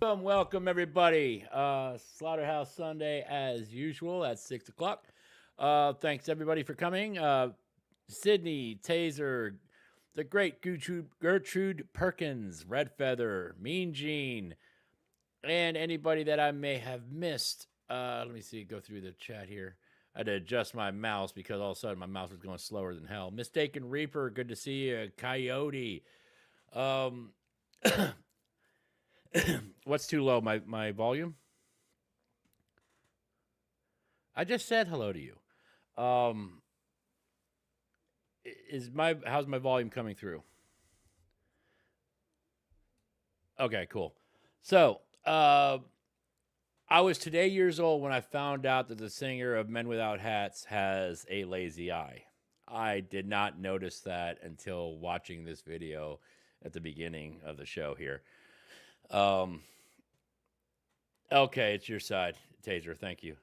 Welcome everybody. Slaughterhouse Sunday as usual at 6 o'clock. Thanks everybody for coming. Sydney, Taser, the great Gertrude Perkins, Red Feather, Mean Gene, and anybody that I may have missed. Let me see, go through the chat here. I had to adjust my mouse because all of a sudden my mouse was going slower than hell. Mistaken Reaper, good to see you. Coyote. Um, What's too low? My volume? I just said hello to you. Um, how's my volume coming through? Okay, cool. So, I was today years old when I found out that the singer of Men Without Hats has a lazy eye. I did not notice that until watching this video at the beginning of the show here. Um, okay, it's your side, Taser. Thank you.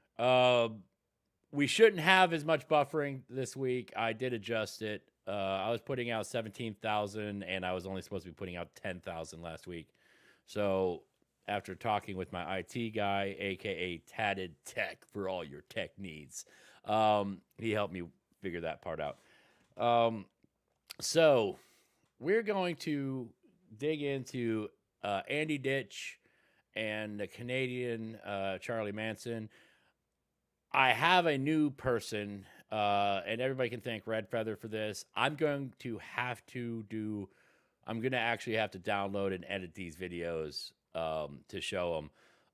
We shouldn't have as much buffering this week. I did adjust it. I was putting out 17,000 and I was only supposed to be putting out 10,000 last week. So after talking with my IT guy, aka Tatted Tech for all your tech needs, he helped me figure that part out. So we're going to dig into Andy Ditch and the Canadian Charlie Manson. I have a new person, and everybody can thank Red Feather for this. I'm going to actually have to download and edit these videos to show them.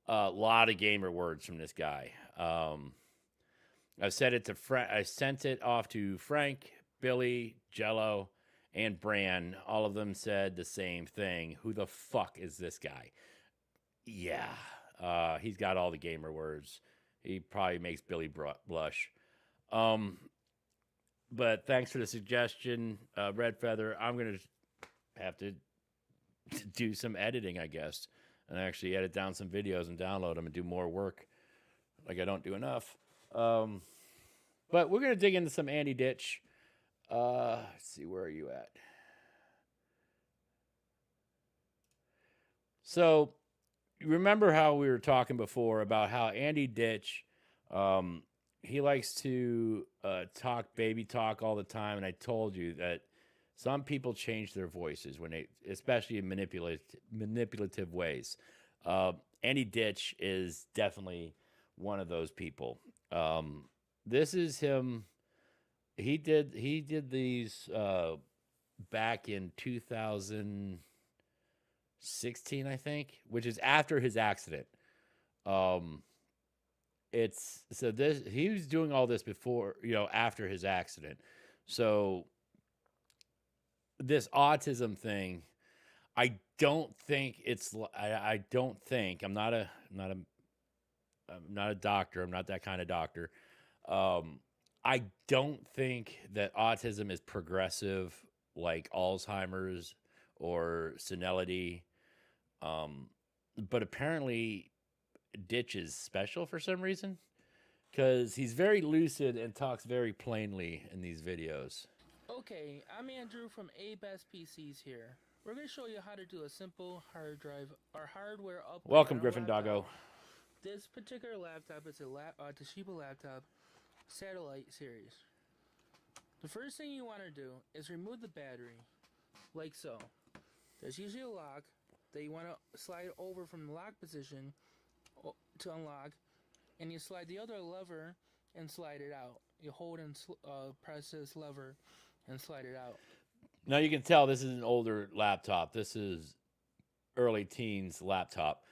A lot of gamer words from this guy. I sent it off to Frank, Billy, Jello, and Bran. All of them said the same thing. Who the fuck is this guy? Yeah, he's got all the gamer words. He probably makes Billy blush. But thanks for the suggestion, Red Feather. I'm going to have to do some editing, I guess, and actually edit down some videos and download them and do more work like I don't do enough. But we're going to dig into some Andy Ditch. Let's see, where are you at? So, remember how we were talking before about how Andy Ditch, he likes to talk baby talk all the time, and I told you that some people change their voices when they, especially in manipulative ways. Andy Ditch is definitely one of those people. This is him. He did these back in 2016, I think, which is after his accident. Um, it's so this he was doing all this before, after his accident. So this autism thing, I don't think it's. I don't think I'm not a doctor. I'm not that kind of doctor. I don't think that autism is progressive like Alzheimer's or senility. But apparently, Ditch is special for some reason because he's very lucid and talks very plainly in these videos. Okay, I'm Andrew from A-Best PCs here. We're going to show you how to do a simple hard drive or hardware upgrade Welcome, on a Griffin laptop. Doggo. This particular laptop is a Toshiba laptop satellite series. The first thing you want to do is remove the battery, like so. There's usually a lock that you want to slide over from the lock position to unlock, and you slide the other lever and slide it out. You hold and press this lever and slide it out. Now you can tell this is an older laptop. This is early teens laptop.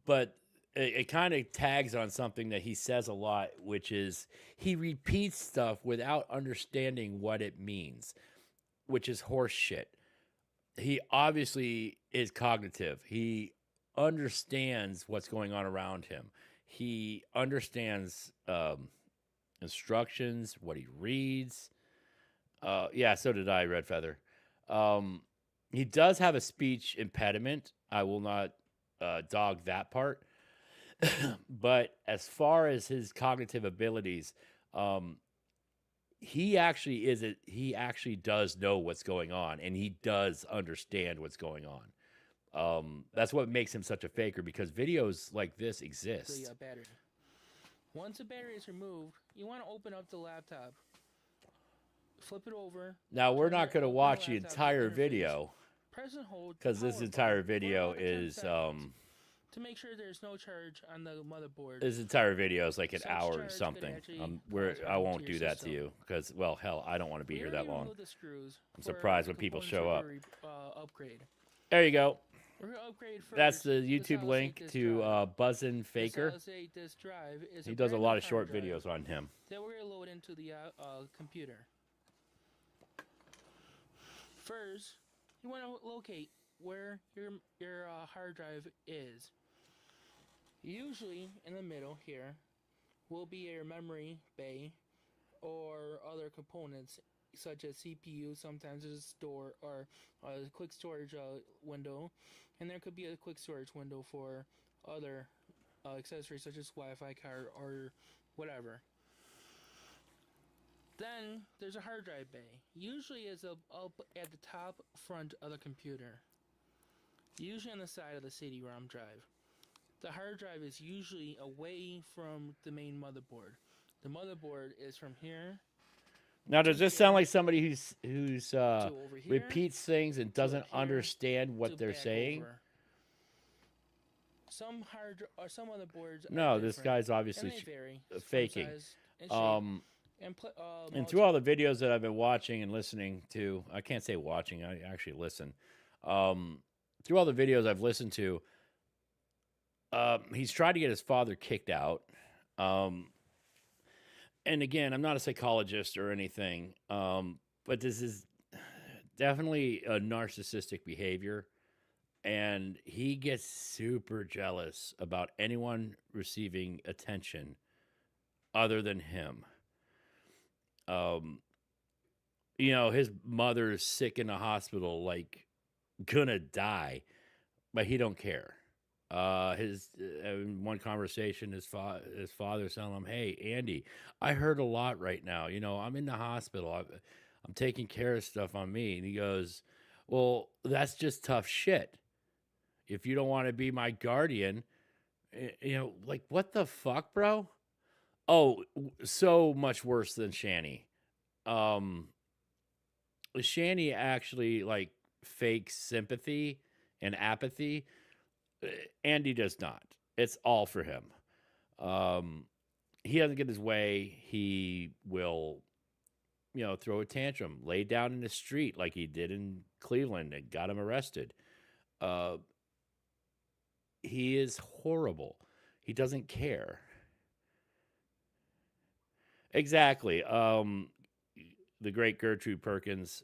But it kind of tags on something that he says a lot, which is he repeats stuff without understanding what it means, which is horse shit. He obviously is cognitive. He understands what's going on around him. He understands instructions, what he reads. Yeah, so did I, Red Feather. He does have a speech impediment. I will not dog that part. But as far as his cognitive abilities, he actually does know what's going on, and he does understand what's going on. That's what makes him such a faker, because videos like this exist. The battery. Once the battery is removed, you want to open up the laptop. Flip it over. Now, we're not going to open watch the the laptop entire interface, video, Press and hold because this power entire button for video about 10 is seconds to make sure there's no charge on the motherboard. this entire video is like an Such hour or charge could something. actually Where cause I harm won't to do your that to system. you, because, well, hell, I don't want to be We here already that long. removed the screws I'm for surprised when the people components show up. Upgrade. There you go. We're gonna upgrade first. That's the the YouTube solid-state link disk to drive. Buzzin' The Faker. solid-state disk drive is He does a brand lot new of short hard drive videos on him. that we're gonna load into the computer. First, you want to locate where your hard drive is. Usually, in the middle here will be your memory bay or other components such as CPU. Sometimes there's a store or a quick storage window, and there could be a quick storage window for other accessories such as Wi-Fi card or whatever. Then there's a hard drive bay. Usually it's up at the top front of the computer. Usually on the side of the CD-ROM drive. The hard drive is usually away from the main motherboard. The motherboard is from here Now, does this sound like somebody who's to over here. repeats things and doesn't here understand what to they're back saying? over. Some motherboards. No, are this different, guy's obviously and they vary from faking. size and shape. And through all the videos that I've been watching and listening to, I can't say watching, I actually listen. Through all the videos I've listened to, he's tried to get his father kicked out. And again, I'm not a psychologist or anything, but this is definitely a narcissistic behavior. And he gets super jealous about anyone receiving attention other than him. His mother is sick in the hospital, like gonna die, but he don't care. In one conversation, his father's telling him, "Hey, Andy, I hurt a lot right now. I'm in the hospital. I'm taking care of stuff on me." And he goes, "Well, that's just tough shit. If you don't want to be my guardian, like, what the fuck, bro?" Oh, so much worse than Shani. Shani actually like fakes sympathy and apathy. Andy does not. It's all for him. He doesn't get his way, he will, throw a tantrum, lay down in the street like he did in Cleveland and got him arrested. He is horrible. He doesn't care. Exactly. The great Gertrude Perkins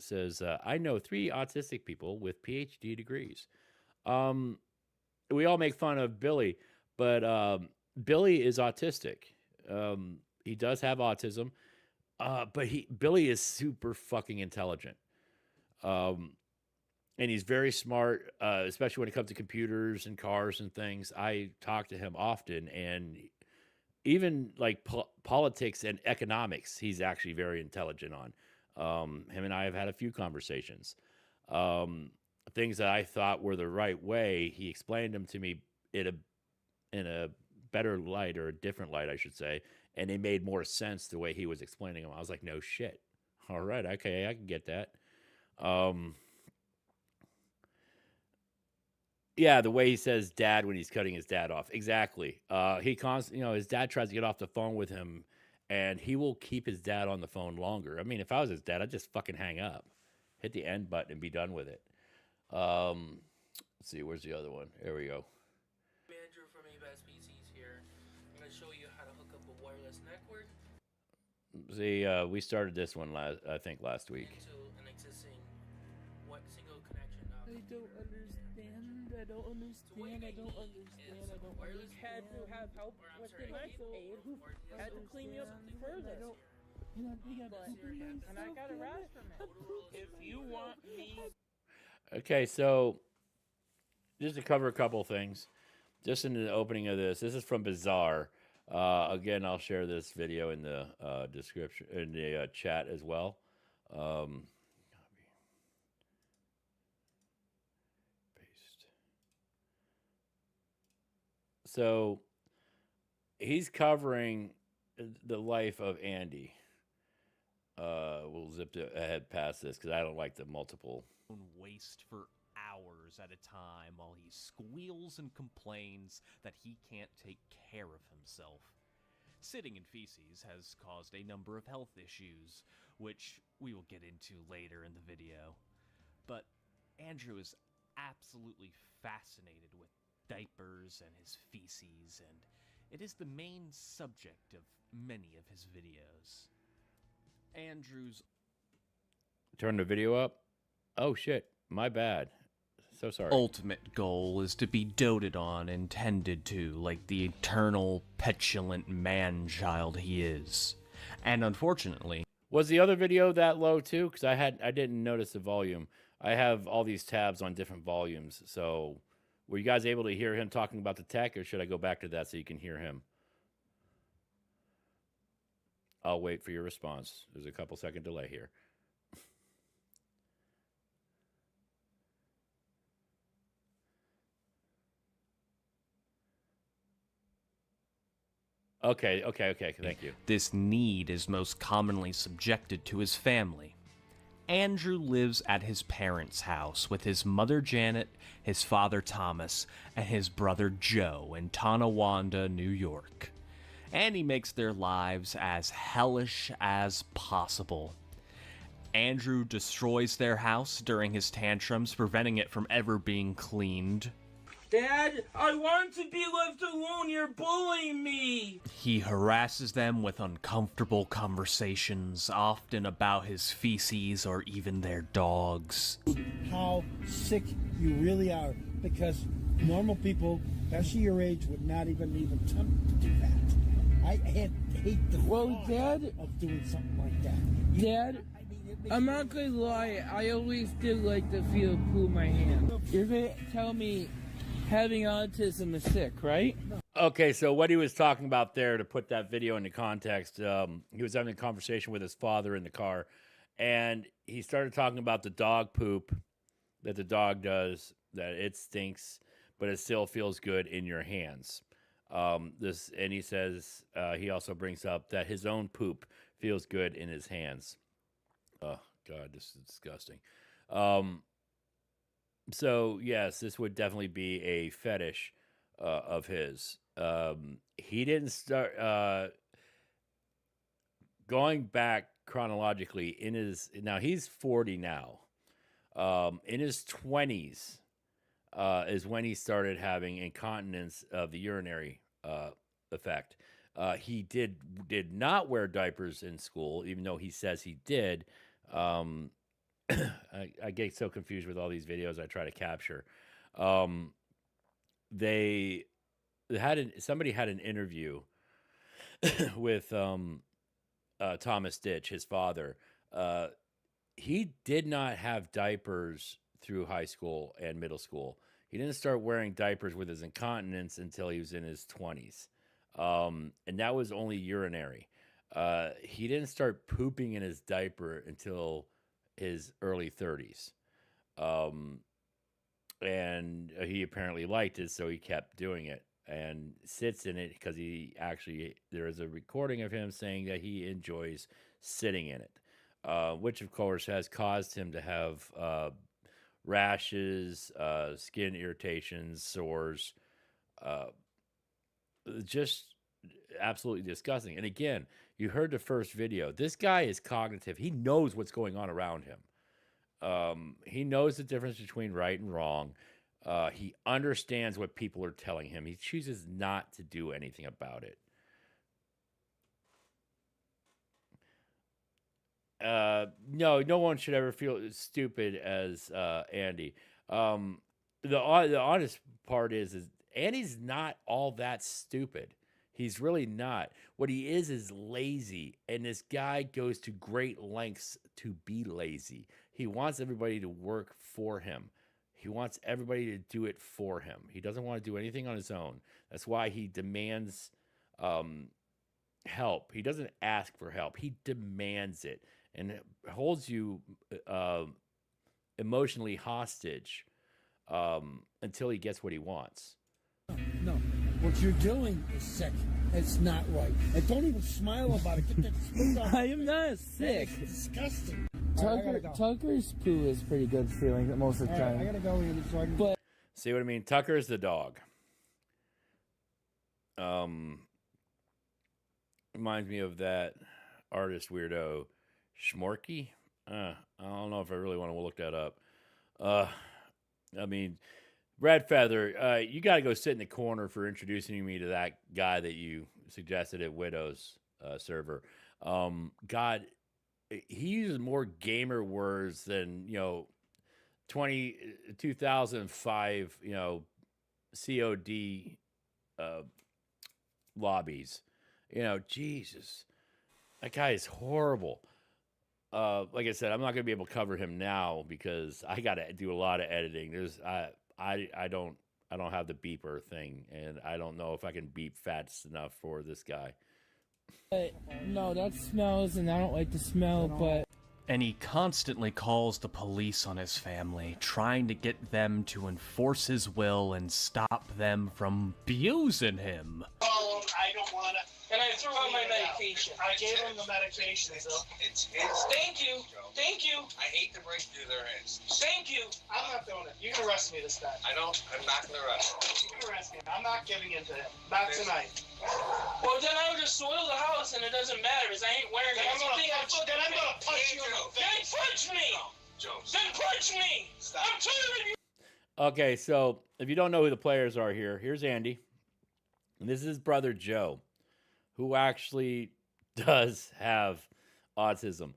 says, "I know 3 autistic people with PhD degrees." We all make fun of Billy, but Billy is autistic. He does have autism, but Billy is super fucking intelligent. And he's very smart, especially when it comes to computers and cars and things. I talk to him often, and even like politics and economics, he's actually very intelligent on. Him and I have had a few conversations. Things that I thought were the right way, he explained them to me in a better light, or a different light, I should say, and it made more sense the way he was explaining them. I was like, no shit. All right, okay, I can get that. Yeah, the way he says dad when he's cutting his dad off. Exactly. His dad tries to get off the phone with him, and he will keep his dad on the phone longer. I mean, if I was his dad, I'd just fucking hang up, hit the end button, and be done with it. Let's see, where's the other one? There we go. Manager from ABAS PCs here. I'm going to show you how to hook up a wireless network. See, we started this one last week. Into an existing single connection. I don't understand. I don't understand. Had to have help with the knife aid who had to clean me up further. And I got a rash from it. If you want me... Okay, so just to cover a couple things, just in the opening of this is from Bizarre. Again, I'll share this video in the description, in the chat as well. Paste. So he's covering the life of Andy. We'll zip ahead past this because I don't like the multiple. Waste for hours at a time while he squeals and complains that he can't take care of himself. Sitting in feces has caused a number of health issues, which we will get into later in the video. But Andrew is absolutely fascinated with diapers and his feces, and it is the main subject of many of his videos. Andrew's Turn the video up. Oh shit, my bad. So sorry. ultimate goal is to be doted on and tended to like the eternal, petulant man-child he is. And unfortunately, Was the other video that low too? Because I didn't notice the volume. I have all these tabs on different volumes. So were you guys able to hear him talking about the tech, or should I go back to that so you can hear him? I'll wait for your response. There's a couple second delay here. Okay, thank you. this need is most commonly subjected to his family. Andrew lives at his parents' house with his mother Janet, his father Thomas, and his brother Joe in Tonawanda, New York. And he makes their lives as hellish as possible. Andrew destroys their house during his tantrums, preventing it from ever being cleaned. Dad, I want to be left alone. You're bullying me. He harasses them with uncomfortable conversations, often about his feces or even their dogs. How sick you really are, because normal people, especially your age, would not even attempt to do that. I hate the thought Dad, of doing something like that. Dad, I'm not gonna lie. I always did like to feel poo in my hand. You're gonna tell me having autism is sick, right? Okay, so what he was talking about there, to put that video into context, he was having a conversation with his father in the car, and he started talking about the dog poop that the dog does, that it stinks, but it still feels good in your hands. And he says, he also brings up that his own poop feels good in his hands. Oh God, this is disgusting. So yes, this would definitely be a fetish of his. He didn't start going back chronologically in his. Now he's 40 now. In his 20s is when he started having incontinence of the urinary effect. He did not wear diapers in school, even though he says he did. I get so confused with all these videos I try to capture. Somebody had an interview with Thomas Ditch, his father. He did not have diapers through high school and middle school. He didn't start wearing diapers with his incontinence until he was in his 20s. And that was only urinary. He didn't start pooping in his diaper until his early 30s. And he apparently liked it, so he kept doing it and sits in it because there is a recording of him saying that he enjoys sitting in it, which of course has caused him to have rashes, skin irritations, sores, just absolutely disgusting. And again, you heard the first video. This guy is cognitive. He knows what's going on around him. He knows the difference between right and wrong. He understands what people are telling him. He chooses not to do anything about it. No one should ever feel as stupid as Andy. The honest part is Andy's not all that stupid. He's really not. What he is lazy, and this guy goes to great lengths to be lazy. He wants everybody to work for him. He wants everybody to do it for him. He doesn't want to do anything on his own. That's why he demands help. He doesn't ask for help. He demands it and holds you emotionally hostage until he gets what he wants. No, What you're doing is sick. It's not right. And don't even smile about it. Get that spit off. I am not sick. It's disgusting. All right, I gotta go. Tucker's poo is pretty good feeling most of the All right, time. I gotta go in so I can. But See what I mean? Tucker's the dog. Reminds me of that artist weirdo, Schmorky. I don't know if I really want to look that up. I mean, Red Feather, you got to go sit in the corner for introducing me to that guy that you suggested at Widow's server. God, he uses more gamer words than 2005 COD lobbies. Jesus, that guy is horrible. Like I said, I'm not gonna be able to cover him now because I got to do a lot of editing. I don't have the beeper thing, and I don't know if I can beep fast enough for this guy. no, that smells, and I don't like the smell, but... And he constantly calls the police on his family, trying to get them to enforce his will and stop them from abusing him. Oh, I don't want to. And I threw out my medication. I gave him the medication, so. It's his. Thank you. Thank you. I hate to break through their hands. Thank you. I'm not doing it. You can arrest me this time. I'm not gonna arrest you. You can arrest me. I'm not giving in to him. Not tonight. Well, then I would just soil the house, and it doesn't matter, because I ain't wearing Then it. I'm gonna punch you in the Then face. punch me! Joe, Then punch me! stop. I'm tired of you! Okay, so if you don't know who the players are here, here's Andy. And this is his brother Joe, who actually does have autism.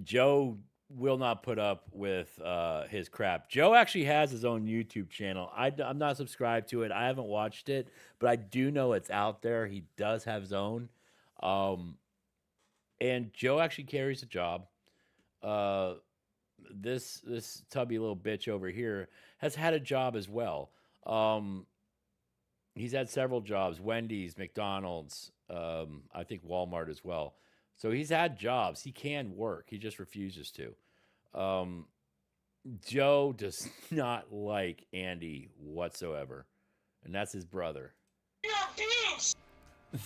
Joe will not put up with his crap. Joe actually has his own YouTube channel. I'm not subscribed to it. I haven't watched it, but I do know it's out there. He does have his own. And Joe actually carries a job. This tubby little bitch over here has had a job as well. He's had several jobs: Wendy's, McDonald's, I think Walmart as well. So he's had jobs. He can work. He just refuses to. Joe does not like Andy whatsoever, and that's his brother. You're abused!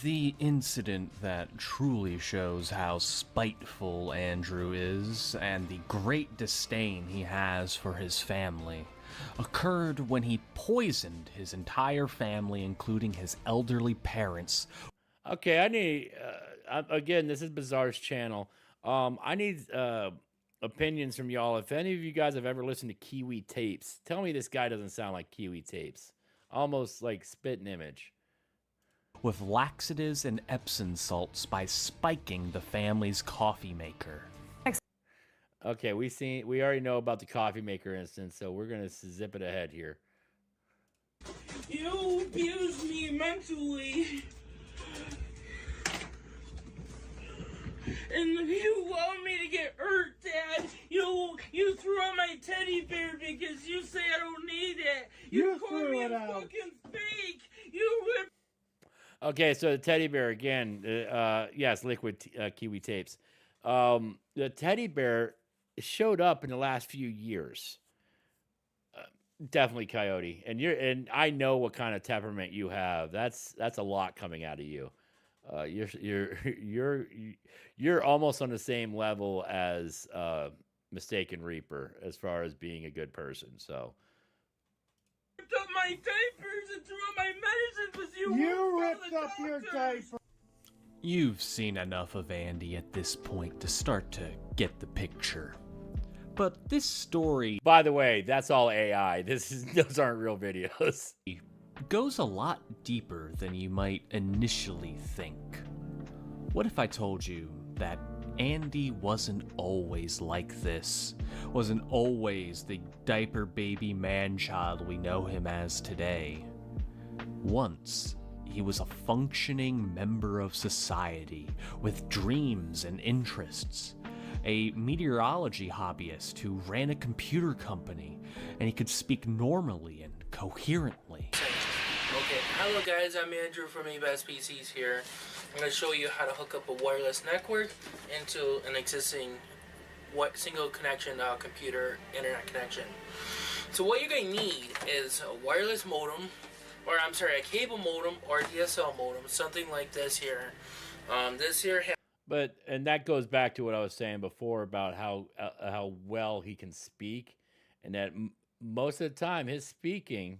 The incident that truly shows how spiteful Andrew is and the great disdain he has for his family occurred when he poisoned his entire family, including his elderly parents. Okay, I need again. This is Bizarre's channel. I need opinions from y'all. If any of you guys have ever listened to Kiwi Tapes, tell me this guy doesn't sound like Kiwi Tapes. Almost like Spitting Image. With laxatives and Epsom salts by spiking the family's coffee maker. Okay, we already know about the coffee maker instance, so we're gonna zip it ahead here. You abused me mentally. And you want me to get hurt, Dad. You threw out my teddy bear because you say I don't need it. You called threw me it a out. fucking fake. You ripped. Okay, so the teddy bear again. Yes, liquid Kiwi Tapes. The teddy bear showed up in the last few years. Definitely Coyote, and I know what kind of temperament you have. That's a lot coming out of you. You're almost on the same level as Mistaken Reaper as far as being a good person. So Ripped up my diapers and threw out my medicine because you ripped up your diaper. You've seen enough of Andy at this point to start to get the picture. But this story, by the way, that's all AI. Those aren't real videos. goes a lot deeper than you might initially think. What if I told you that Andy wasn't always like this, wasn't always the diaper baby man-child we know him as today? Once, he was a functioning member of society with dreams and interests, a meteorology hobbyist who ran a computer company, and he could speak normally and coherently. Okay, hello guys, I'm Andrew from eBest PCs here. I'm going to show you how to hook up a wireless network into an existing single connection computer internet connection. So what you're gonna need is a wireless modem, or I'm sorry, a cable modem or a DSL modem, something like this here. This here. And that goes back to what I was saying before about how well he can speak, and that most of the time his speaking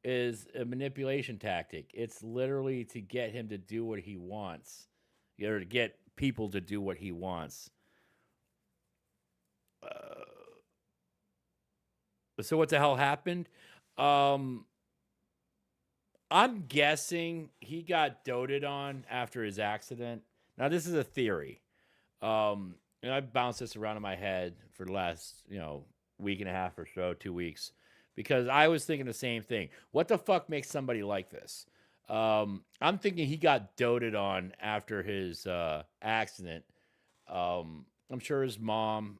is a manipulation tactic. It's literally to get him to do what he wants, or to get people to do what he wants. So what the hell happened? I'm guessing he got doted on after his accident. Now this is a theory, and I've bounced this around in my head for the last week and a half or so, 2 weeks, because I was thinking the same thing. What the fuck makes somebody like this? I'm thinking he got doted on after his accident. I'm sure his mom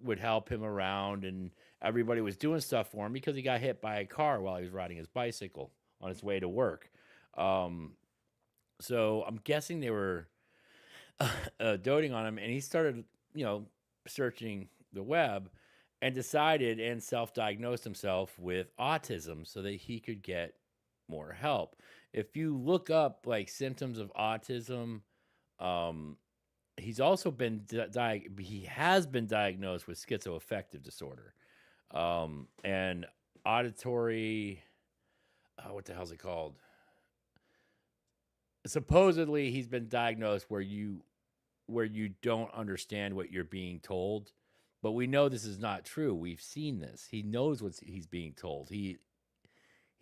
would help him around, and everybody was doing stuff for him because he got hit by a car while he was riding his bicycle on his way to work. So I'm guessing they were doting on him, and he started, searching the web and decided and self-diagnosed himself with autism so that he could get more help. If you look up symptoms of autism, he's also been he has been diagnosed with schizoaffective disorder, and auditory. What the hell's it called? Supposedly, he's been diagnosed where you don't understand what you're being told, but we know this is not true. We've seen this. He knows what he's being told. He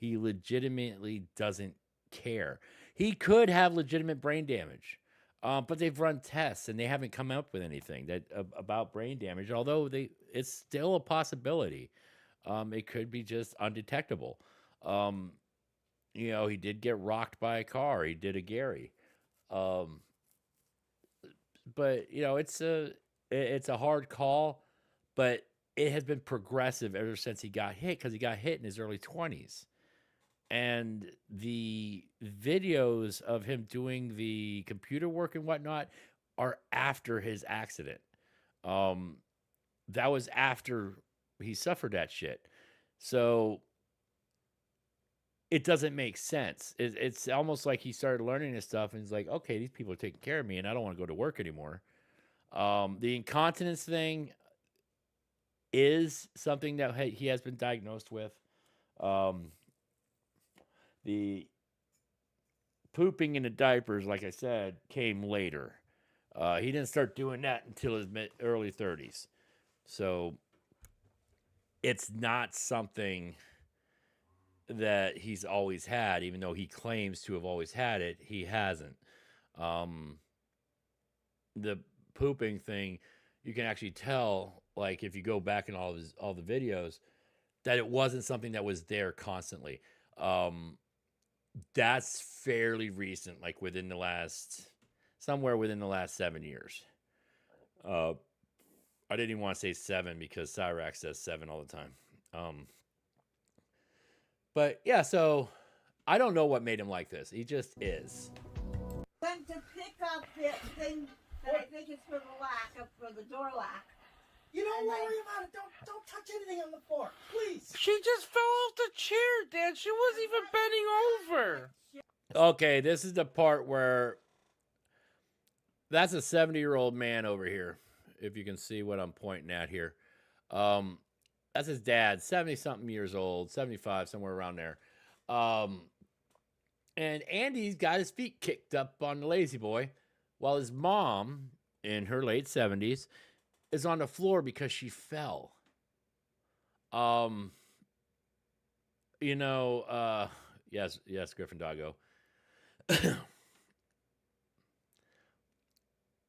legitimately doesn't care. He could have legitimate brain damage. But they've run tests and they haven't come up with anything about brain damage. Although it's still a possibility. It could be just undetectable. He did get rocked by a car. He did a Gary. But it's a hard call. But it has been progressive ever since he got hit, because he got hit in his early 20s. And the videos of him doing the computer work and whatnot are after his accident. That was after he suffered that shit. So it doesn't make sense. It's almost like he started learning this stuff and he's like, okay, these people are taking care of me and I don't want to go to work anymore. The incontinence thing is something that he has been diagnosed with. The pooping in the diapers, like I said, came later. He didn't start doing that until his early 30s. So it's not something that he's always had, even though he claims to have always had it. He hasn't. The pooping thing, you can actually tell, if you go back in all the videos, that it wasn't something that was there constantly. That's fairly recent, somewhere within the last 7 years. I didn't even want to say 7 because Cyrax says 7 all the time. But yeah, so I don't know what made him like this. He just is. Went to pick up the thing that I think is for the lock, for the door lock. You don't worry about it. Don't touch anything on the floor, please. She just fell off the chair, Dad. She wasn't even bending over. Okay, this is the part where that's a 70-year-old man over here, if you can see what I'm pointing at here. That's his dad, 70-something years old, 75, somewhere around there. And Andy's got his feet kicked up on the lazy boy, while his mom, in her late 70s, is on the floor because she fell. Yes, Griffin Doggo.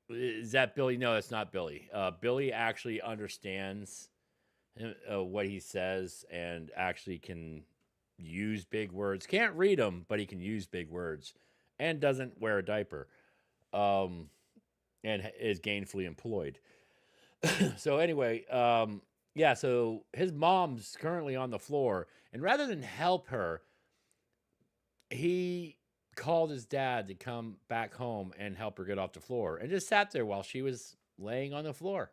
Is that Billy? No, it's not Billy. Billy actually understands what he says and actually can use big words. Can't read them, but he can use big words, and doesn't wear a diaper, and is gainfully employed. So anyway, so his mom's currently on the floor, and rather than help her, he called his dad to come back home and help her get off the floor, and just sat there while she was laying on the floor.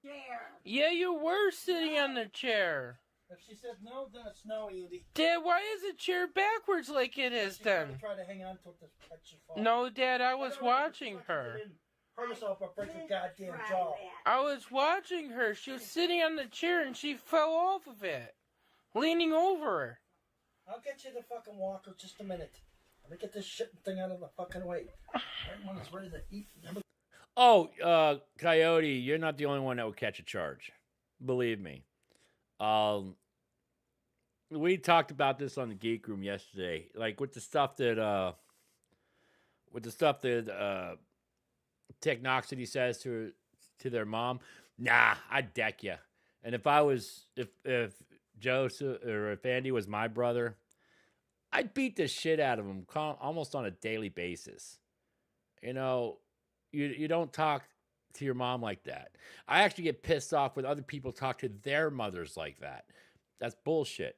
Chair. Yeah, you were sitting on the chair. If she said no, then it's no, Andy. Dad, why is the chair backwards like it is She's gonna then? try to hang on to it to catch you fall. No, Dad, I was don't know, watching but her. she didn't hurt herself or break her Didn't goddamn try jaw. that. I was watching her. She was sitting on the chair and she fell off of it, leaning over. I'll get you the fucking walker just a minute. Let me get this shit thing out of the fucking way. Right when it's ready to eat. Remember? Oh, Coyote, you're not the only one that will catch a charge. Believe me. We talked about this on the Geek Room yesterday. Like with the stuff that technoxity says to their mom. Nah, I'd deck you. And if Joseph or if Andy was my brother, I'd beat the shit out of him almost on a daily basis. You know, you don't talk to your mom like that. I actually get pissed off when other people talk to their mothers like that. That's bullshit.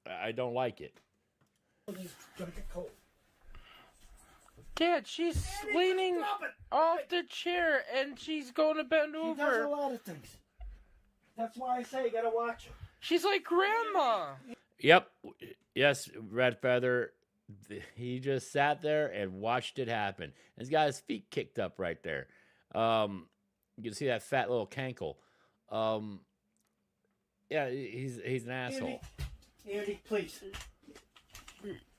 I don't like it. He's gonna get cold. Dad, she's leaning off the chair and she's going to bend She does a over. lot of things. That's why I say you gotta watch her. She's like Grandma. Yep. Yes, Red Feather. He just sat there and watched it happen. He's got his feet kicked up right there. You can see that fat little cankle. Yeah, he's an asshole. Andy, please.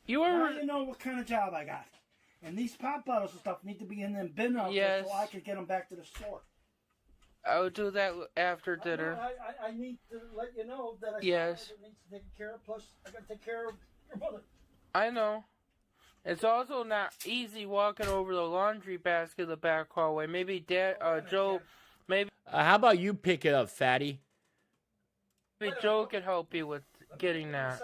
You Now were. you know what kind of job I got. And these pop bottles and stuff need to be in them bin out there Yes. so I can get them back to the store. I'll do that after dinner. I need to let you know that I Yes. needs to take care of. Plus, I got to take care of your mother. I know. It's also not easy walking over the laundry basket in the back hallway. Maybe Joe, maybe How about you pick it up, fatty? Joe could help you with getting that.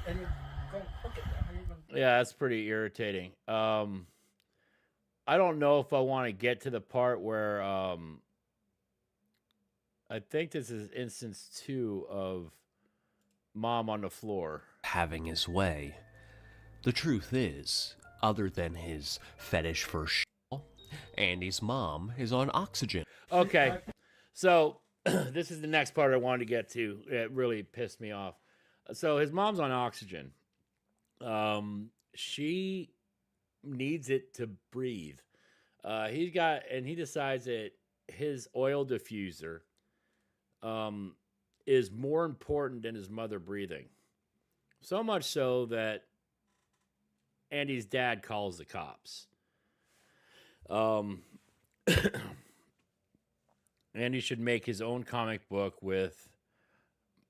And you're going to cook it. How you gonna- Yeah, that's pretty irritating. I don't know if I want to get to the part where I think this is instance 2 of mom on the floor. Having his way. The truth is, other than his fetish for Andy's mom is on oxygen. Okay, so this is the next part I wanted to get to. It really pissed me off. So his mom's on oxygen. She needs it to breathe. He decides that his oil diffuser is more important than his mother breathing. So much so that Andy's dad calls the cops. Andy should make his own comic book with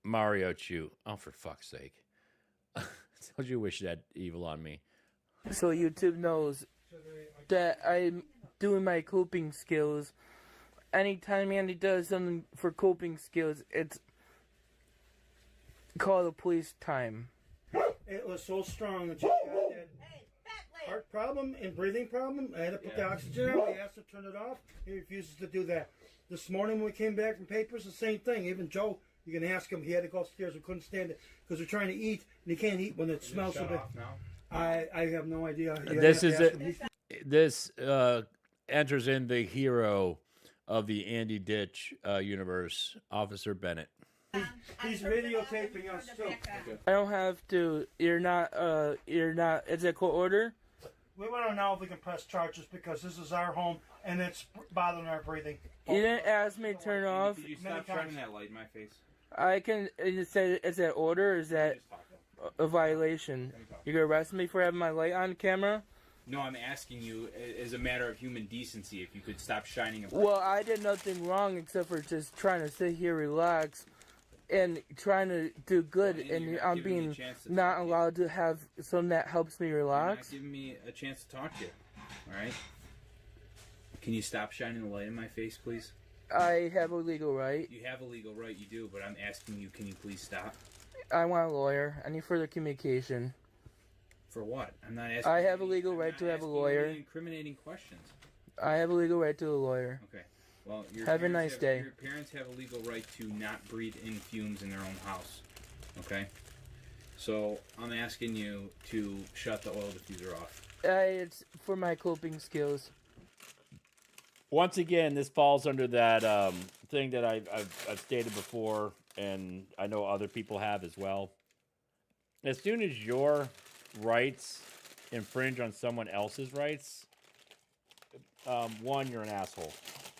Mario Chu. Oh, for fuck's sake. Don't you wish that evil on me? So YouTube knows that I'm doing my coping skills. Anytime Andy does something for coping skills, it's call the police time. It was so strong that you got that heart problem and breathing problem. I had to put the oxygen out. We asked him to turn it off. He refuses to do that. This morning when we came back from papers, the same thing. Even Joe, you can ask him. He had to go upstairs. We couldn't stand it because we're trying to eat, and he can't eat when it smells so bad. I have no idea. This enters in the hero of the Andy Ditch universe, Officer Bennett. He's videotaping us too. I don't have to. You're not. Is it court order? We want to know if we can press charges because this is our home and it's bothering our breathing. You didn't ask me to turn off. Could you stop shining that light in my face? I can. Is that order? Or is that a violation? You gonna arrest me for having my light on camera? No, I'm asking you as a matter of human decency if you could stop shining a Well, I did nothing wrong except for just trying to sit here, relax, and trying to do good. Well, and you're not I'm giving me being a chance to not talk. allowed to have something that helps me You're not relax. giving me a chance to talk to you. All right? Can you stop shining the light in my face, please? I have a legal right. You have a legal right, you do, but I'm asking you, can you please stop? I want a lawyer. I need further communication. For what? I'm not asking. I have you a legal I'm right not to have a asking you lawyer. any incriminating questions. I have a legal right to a lawyer. Okay. Well, your Have a parents nice day. Your parents have a legal right to not breathe in fumes in their own house. Okay. So I'm asking you to shut the oil diffuser off. It's for my coping skills. Once again, this falls under that thing that I've stated before, and I know other people have as well. As soon as your rights infringe on someone else's rights, one, you're an asshole.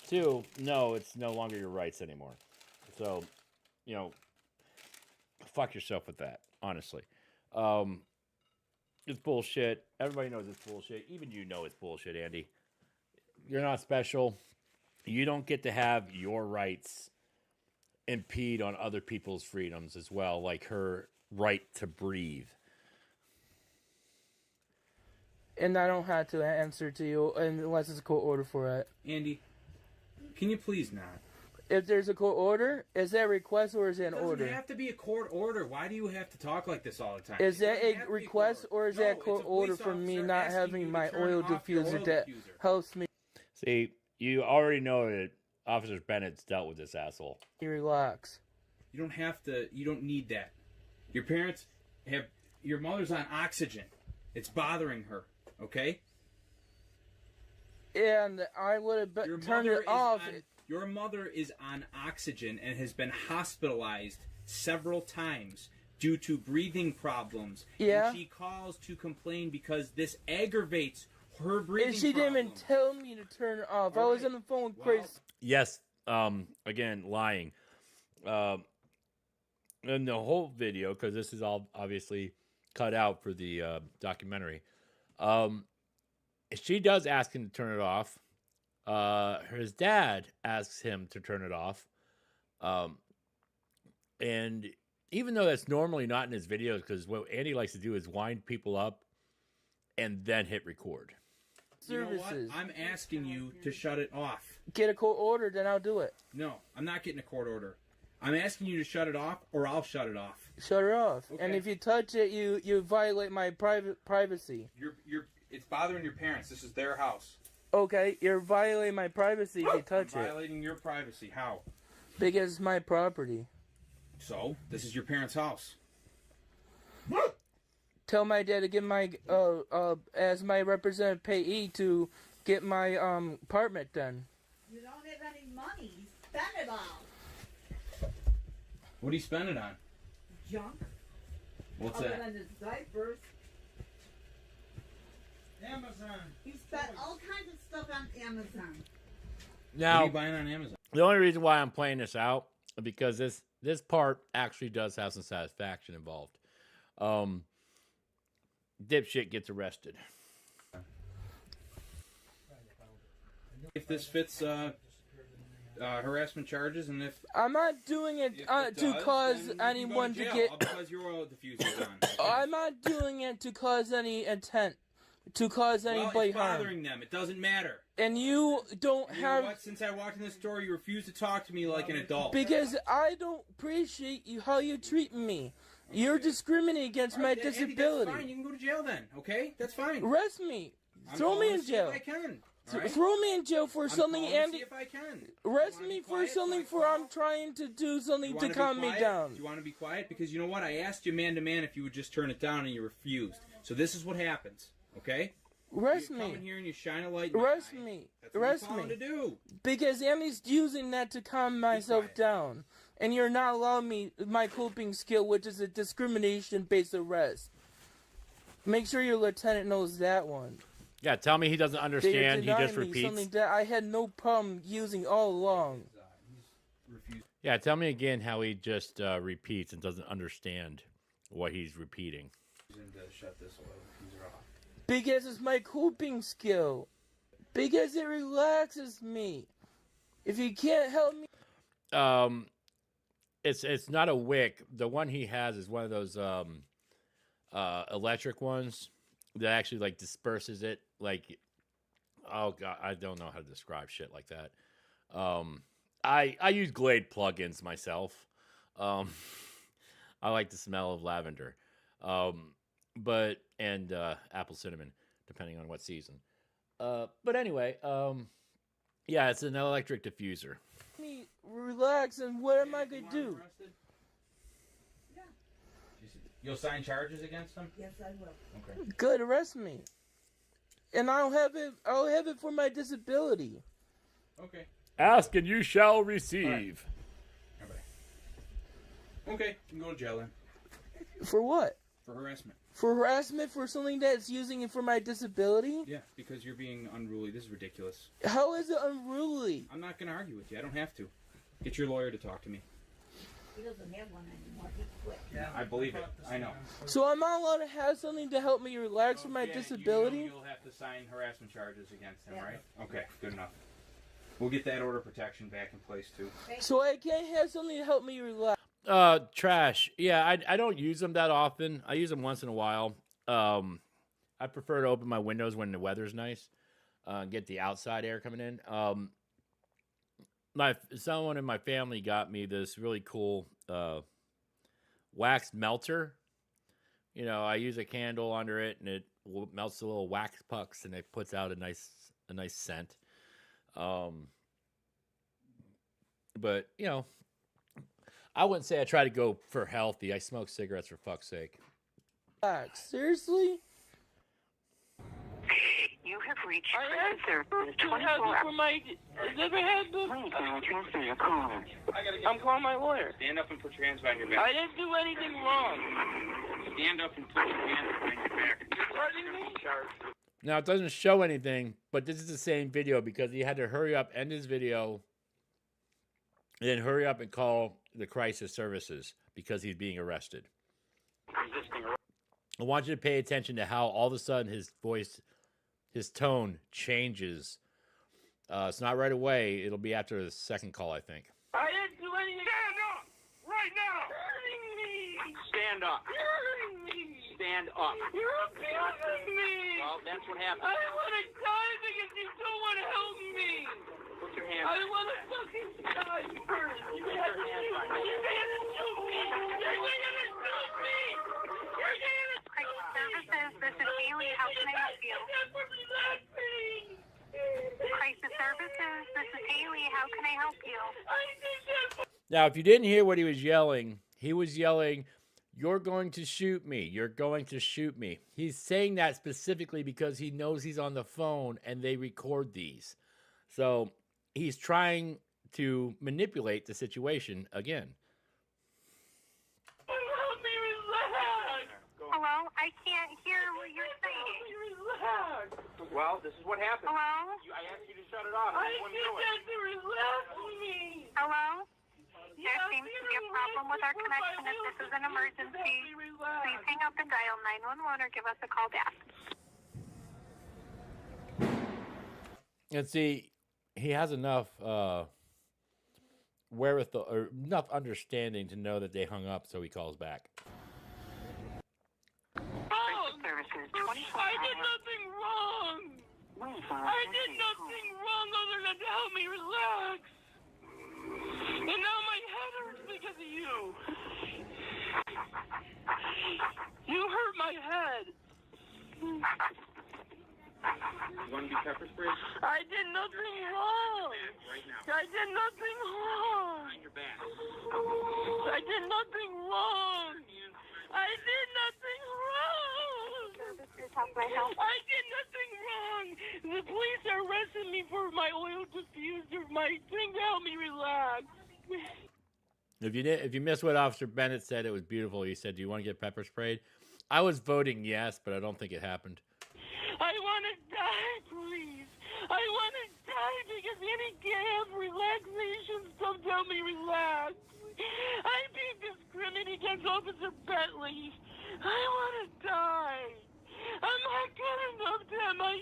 Two, no, it's no longer your rights anymore. So, you know, fuck yourself with that, honestly. It's bullshit. Everybody knows it's bullshit. Even you know it's bullshit, Andy. You're not special. You don't get to have your rights impede on other people's freedoms as well, like her right to breathe. And I don't have to answer to you unless it's a court order for it. Andy, can you please not? If there's a court order, is that a request or is that an It doesn't order? have to be a court order. Why do you have to talk like this all the time? Is that It doesn't a have to be request court or is order. that a No, court it's a police order for me officer not asking having you to my turn oil off your diffuser oil that diffuser. helps me See, you already know that Officer Bennett's dealt with this asshole. relax? You don't have to. You don't need that. Your parents have. Your mother's on oxygen. It's bothering her. Okay. And I would have turned it off. Your mother is on oxygen and has been hospitalized several times due to breathing problems. Yeah. And she calls to complain because this aggravates her breathing And she didn't even problems. tell me to turn it off. I All was right. on the phone with Well, Chris. Yes, again, lying. In the whole video, because this is all obviously cut out for the documentary, she does ask him to turn it off. His dad asks him to turn it off. And even though that's normally not in his videos, because what Andy likes to do is wind people up and then hit record. You know what? Services. I'm asking you to shut it off. Get a court order, then I'll do it. No, I'm not getting a court order. I'm asking you to shut it off, or I'll shut it off. Shut her off. And Okay. if you touch it, you violate my privacy. It's bothering your parents. This is their house. Okay, you're violating my privacy if you I'm touch it. violating your privacy. How? Because it's my property. So, this is your parents' house. Tell my dad to get my as my representative payee to get my apartment done. You don't have any money. You spend it all. What do you spend it on? Junk. What's Other that? than his diapers. Amazon. He spent all kinds of stuff on Amazon. What are Now, you buying on Amazon? the only reason why I'm playing this out is because this part actually does have some satisfaction involved. Dipshit gets arrested. If this fits harassment charges, and if I'm not doing it, if it to does, cause then you can anyone go to jail, get. all because your oil diffuser's on. I'm not doing it to cause any intent to cause Well, anybody it's harm. bothering them. It doesn't matter. And you don't You know have what? Since I walked in the store, you refuse to talk to me like an adult. because I don't appreciate you how you treat me. You're discriminating against my Andy, disability. that's fine. You can go to jail then. Okay, that's fine. Arrest me. I'm Throw me calling in to see jail. If I can. All right? Throw me in jail for I'm something, calling to Andy. see if I can. Arrest wanna me be for quiet? something Do I for I'm call? trying to do something You to wanna be calm me quiet? down. Do you want to be quiet? Because you know what? I asked you man to man if you would just turn it down, and you refused. So this is what happens. Okay? Arrest You come in me. here and you shine a light. in my Arrest eye. me. That's what Arrest I'm calling me. to do. Because Andy's using that to calm myself quiet. down. And you're not allowing me my coping skill, which is a discrimination-based arrest. Make sure your lieutenant knows that one. Yeah, tell me he doesn't They understand. He denied just me repeats. something that I had no problem using all along. Refuse. Yeah, tell me again how he just repeats and doesn't understand what he's repeating. To shut this oil diffuser off. Because it's my coping skill. Because it relaxes me. If you can't help me, It's not a wick. The one he has is one of those electric ones that actually like disperses it. Like, oh god, I don't know how to describe shit like that. I use Glade plugins myself. I like the smell of lavender, but apple cinnamon, depending on what season. But anyway, yeah, it's an electric diffuser. me relax, and what am I going to do? Yeah. You'll sign charges against them? Yes, I will. Okay. Good, arrest me. And I'll have it for my disability. Okay. Ask and you shall receive. Okay, you can go to jail then. For what? For harassment. For harassment for something that's using it for my disability? Yeah, because you're being unruly. This is ridiculous. How is it unruly? I'm not going to argue with you. I don't have to. Get your lawyer to talk to me. He doesn't have one anymore. He quit. Yeah, I believe it. I know. So I'm not allowed to have something to help me relax from my disability? You'll have to sign harassment charges against him, right? Okay, good enough. We'll get that order of protection back in place, too. So I can't have something to help me relax? Trash. Yeah, I don't use them that often. I use them once in a while. I prefer to open my windows when the weather's nice. Get the outside air coming in. Someone in my family got me this really cool wax melter. You know, I use a candle under it, and it melts the little wax pucks, and it puts out a nice scent. But you know, I wouldn't say I try to go for healthy. I smoke cigarettes for fuck's sake. Seriously? You have reached I asked service to have it for my... Never had this. transfer your call. I'm calling my lawyer. Stand up and put your hands behind your back. I didn't do anything wrong. Stand up and put your hands behind your back. Now, it doesn't show anything, but this is the same video because he had to hurry up, end his video, and then hurry up and call the crisis services because he's being arrested. I want you to pay attention to how all of a sudden his voice, his tone changes. It's not right away. It'll be after the second call, I think. I didn't do anything. Stand up! Right now! Stand up. Stand up. You're abusing me. Well, that's what happened. I want to die because you don't want to help me. Put your hands I want to fucking die first. You're going to shoot me. You're going to shoot me. You're going to Crisis Services, this is Haley. How can I help you? Crisis Services, this is Haley. How can I help you? Now, if you didn't hear what he was yelling, "You're going to shoot me. You're going to shoot me." He's saying that specifically because he knows he's on the phone and they record these. So he's trying to manipulate the situation again. Help me relax. Hello? I can't hear what you're saying. Relax. Well, this is what happened. Hello? I asked you to shut it off. I You wouldn't do just it. have to relax me. Hello? There seems to be a problem with our connection. If this is an emergency, please hang up and dial 911 or give us a call back. And see, he has enough wherewithal or enough understanding to know that they hung up, so he calls back. Services, 24 I did nothing wrong. I did nothing wrong other than to help me relax. And now my head hurts because of you. You hurt my head. You want to be pepper sprayed? I did nothing wrong. Right now. I did nothing wrong. Behind your back. I did nothing wrong. I did nothing wrong. Services, how can I help? I did nothing wrong. The police are arresting me for my oil diffuser. My thing to help me relax. If you missed what Officer Bennett said, it was beautiful. He said, "Do you want to get pepper sprayed?" I was voting yes, but I don't think it happened. I want to die, please. I want to die because any camp relaxation stuff to help me relax. I'm being discriminated against Officer Bentley. I want to die. I'm not good enough to have my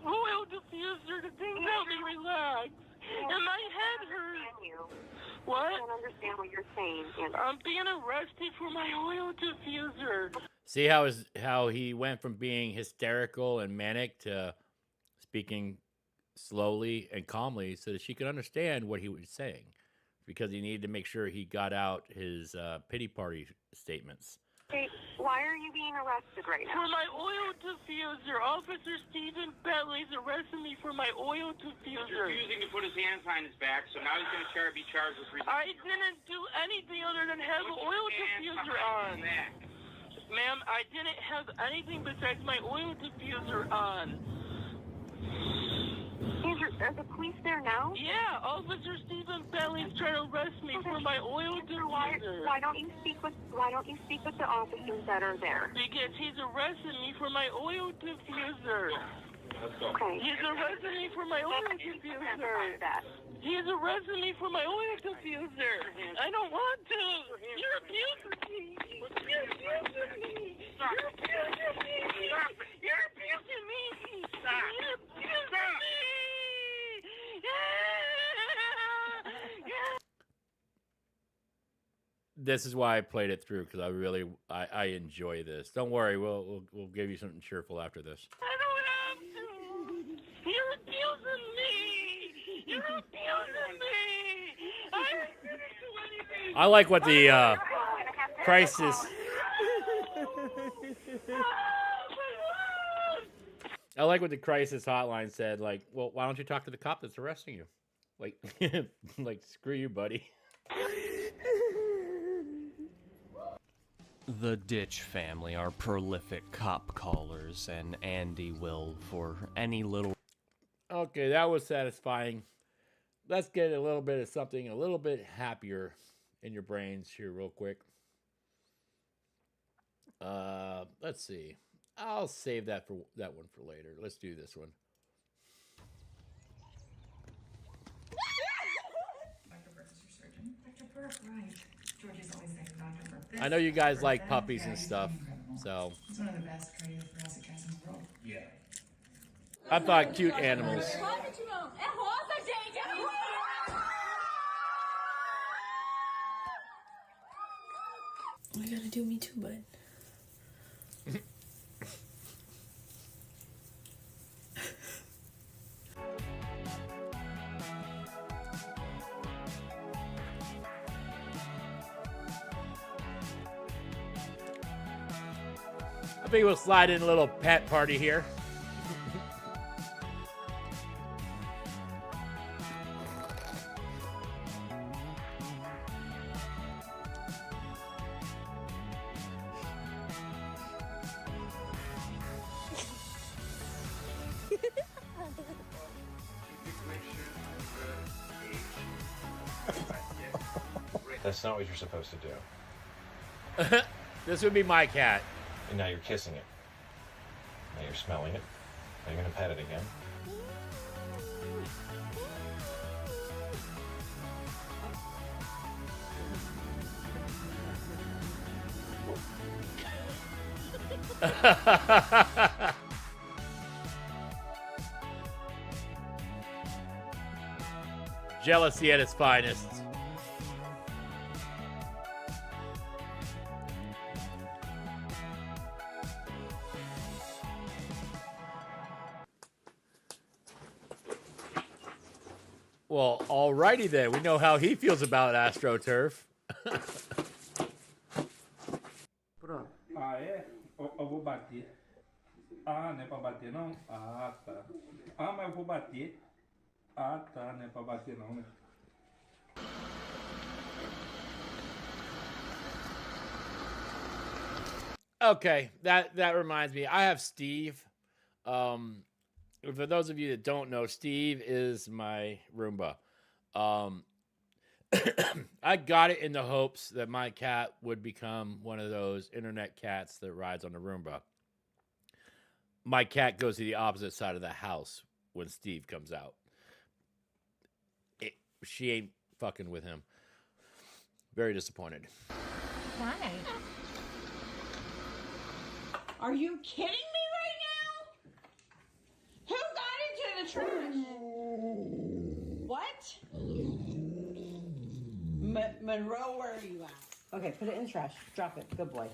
oil diffuser to help me relax. And my head hurts. What? I don't understand what you're saying. I'm being arrested for my oil diffuser. See how he went from being hysterical and manic to speaking slowly and calmly so that she could understand what he was saying, because he needed to make sure he got out his pity party statements. Okay, why are you being arrested right now? For my oil diffuser. Officer Stephen Bentley's arresting me for my oil diffuser. Refusing to put his hands behind his back, so now he's going to be charged with resisting. I didn't do anything other than have an oil diffuser on. Ma'am, I didn't have anything besides my oil diffuser on. Are the police there now? Yeah, Officer Stephen Bentley's trying to arrest me for my oil diffuser. Why don't you speak with the officers that are there? Because he's arresting me for my oil diffuser. Okay. He's arresting me for my oil diffuser. He's arresting me for my oil diffuser. I don't want to. You're abusing me. You're abusing me. You're abusing me. You're abusing me. Stop. You're abusing me. This is why I played it through, because I enjoy this. Don't worry, we'll give you something cheerful after this. I don't have to. You're abusing me. You're abusing me. I didn't do anything. I like what the crisis. I like what the crisis hotline said. Like, well, why don't you talk to the cop that's arresting you? Like, like screw you, buddy. The Ditch family are prolific cop callers, and Andy will, for any little... Okay, that was satisfying. Let's get a little bit of something a little bit happier in your brains here real quick. Let's see. I'll save that one for later. Let's do this one. Dr. Burke is your surgeon? Dr. Burke, right. George is always saying Dr. Burke. I know you guys like puppies and stuff, so... He's one of the best cardiothoracic guys in the world. Yeah. I thought cute animals. You gotta do me too, bud. I think we'll slide in a little pet party here. That's not what you're supposed to do. This would be my cat. And now you're kissing it. Now you're smelling it. Now you're gonna pet it again. Jealousy at its finest. Well, alrighty then. We know how he feels about AstroTurf. Ah, é? Eu vou bater. Ah, não é pra bater não? Ah, tá. Ah, mas eu vou bater. Ah, tá, não é pra bater não, né? Okay, that reminds me. I have Steve. For those of you that don't know, Steve is my Roomba. I got it in the hopes that my cat would become one of those internet cats that rides on the Roomba. My cat goes to the opposite side of the house when Steve comes out. She ain't fucking with him. Very disappointed. Hi. Are you kidding me right now? Who got into the trash? What? Monroe, where are you at? Okay, put it in the trash. Drop it. Good boy.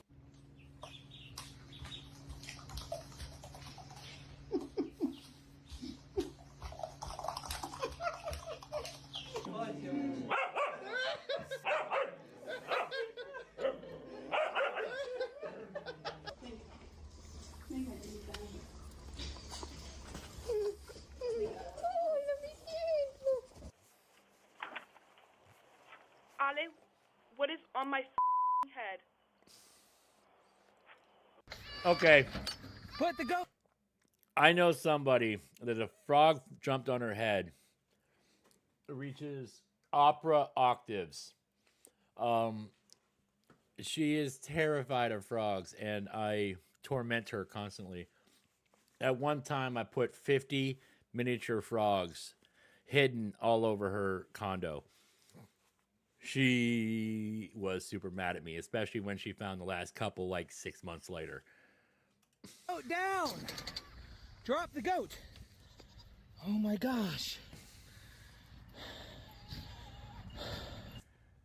Ale, what is on my head? Okay. Put the go. I know somebody that a frog jumped on her head reaches opera octaves. She is terrified of frogs, and I torment her constantly. At one time, I put 50 miniature frogs hidden all over her condo. She was super mad at me, especially when she found the last couple like 6 months later. Oh, down! Drop the goat! Oh my gosh.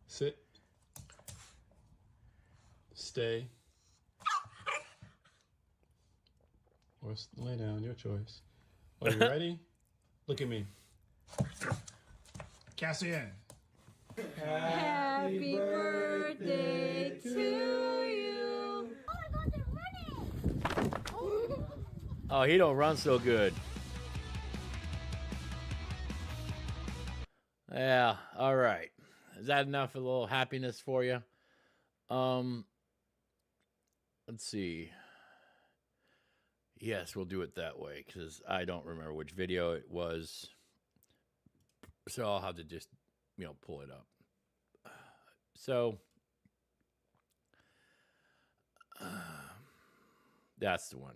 Sit. Stay. Or lay down, your choice. Are you ready? Look at me. Cassian. Happy birthday to you. Oh my God, they're running. Oh, he don't run so good. Yeah, all right. Is that enough of a little happiness for you? Let's see. Yes, we'll do it that way because I don't remember which video it was. So I'll have to just, pull it up. So that's the one.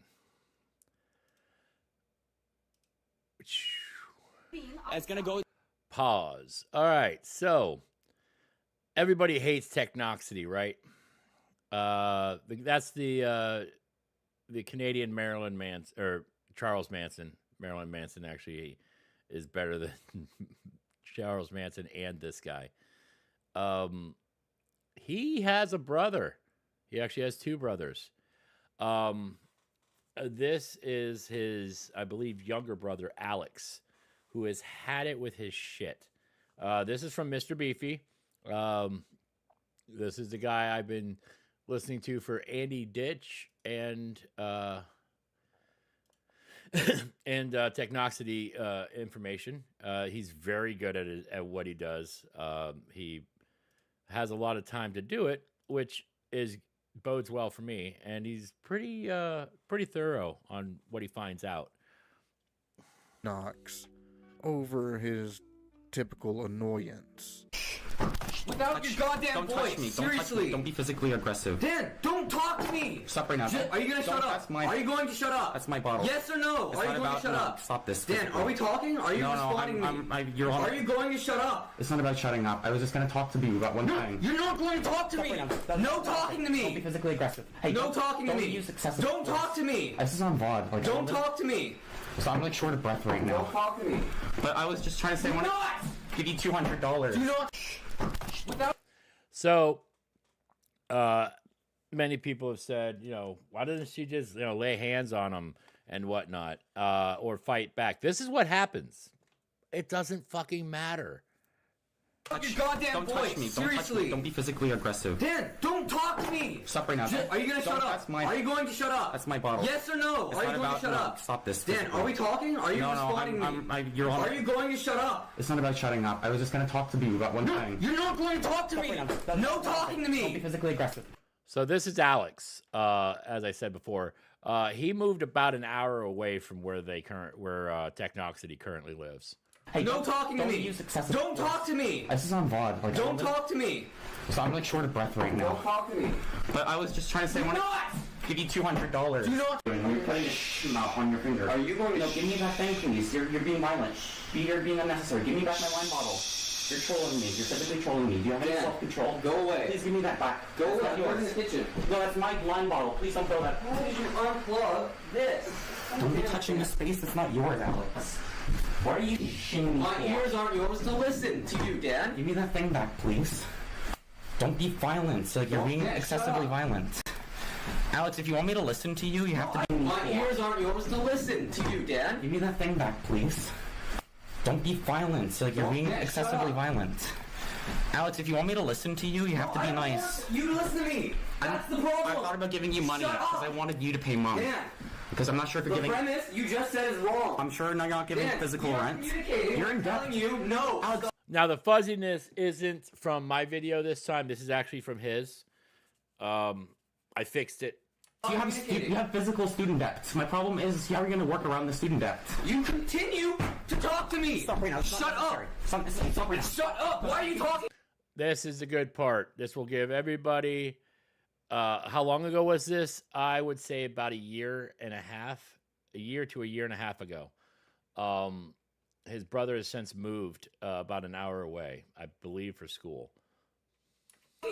It's going to go. Pause. All right. So everybody hates technoxity, right? That's the Canadian Marilyn Manson, or Charles Manson. Marilyn Manson actually is better than Charles Manson and this guy. He has a brother. He actually has two brothers. This is his, I believe, younger brother, Alex, who has had it with his shit. This is from Mr. Beefy. This is the guy I've been listening to for Andy Ditch and technoxity information. He's very good at what he does. He has a lot of time to do it, which bodes well for me. And he's pretty thorough on what he finds out. Knocks over his typical annoyance. Without your goddamn voice, seriously. Don't be physically aggressive. Dan, don't talk to me. Stop right now. Are you gonna shut up? Are you going to shut up? That's my bottle. Yes or no? Are you going to shut up? Stop this. Dan, are we talking? Are you responding to me? Are you going to shut up? It's not about shutting up. I was just gonna talk to you about one thing. You're not going to talk to me. No talking to me. Don't be physically aggressive. Hey, no talking to me. Don't talk to me. This is on VOD. Don't talk to me. So I'm like short of breath right now. Don't talk to me. But I was just trying to say I want to give you $200. Do not. So, many people have said, why doesn't she just, lay hands on him and whatnot, or fight back? This is what happens. It doesn't fucking matter. Your goddamn voice, touch me. seriously. Don't be physically aggressive. Dan, don't talk to me. Stop right now. Are you gonna shut up? Are you going to shut up? That's my bottle. Yes or no? Are you going to shut up? Stop this. Dan, are we talking? Are you responding to me? Are you going to shut up? It's not about shutting up. I was just gonna talk to you about one thing. You're not going to talk to me. No talking to me. Don't be physically aggressive. So this is Alex. As I said before, he moved about an hour away from where technoxity currently lives. Hey, no talking to me. Don't talk to me. This is on VOD. Don't talk to me. So I'm like short of breath right now. Don't talk to me. But I was just trying to say I want to give you $200. Do not. You're putting a mouth on your finger. Are you going to... No, give me that thing, please. You're being violent. You're being unnecessary. Give me back my wine bottle. You're trolling me. You're physically trolling me. Do you have any self-control? Go away. Please give me that back. Go away. You're in the kitchen. No, that's my wine bottle. Please don't throw that. How did you unplug this? Don't be touching the space that's not yours, Alex. What are you shitting me My for? ears aren't yours to listen to you, Dan. Give me that thing back, please. Don't be violent. You're being excessively violent. Alex, if you want me to listen to you, you have to be... My ears aren't yours to listen to you, Dan. Give me that thing back, please. Don't be violent. You're being excessively violent. Alex, if you want me to listen to you, you have to be nice. You to listen to me. That's the problem. I thought about giving you money because I wanted you to pay Mom. Dan. Because I'm not sure if you're giving... The premise you just said is wrong. I'm sure you're not giving physical rent. You're in debt. You no. Alex. Now, the fuzziness isn't from my video this time. This is actually from his. I fixed it You have physical student debt. My problem is, how are you going to work around the student debt? You continue to talk to me. Stop right now. Shut up. Stop right now. Shut up. Why are you talking? This is the good part. This will give everybody. How long ago was this? I would say about a year to a year and a half ago. His brother has since moved about an hour away, I believe, for school.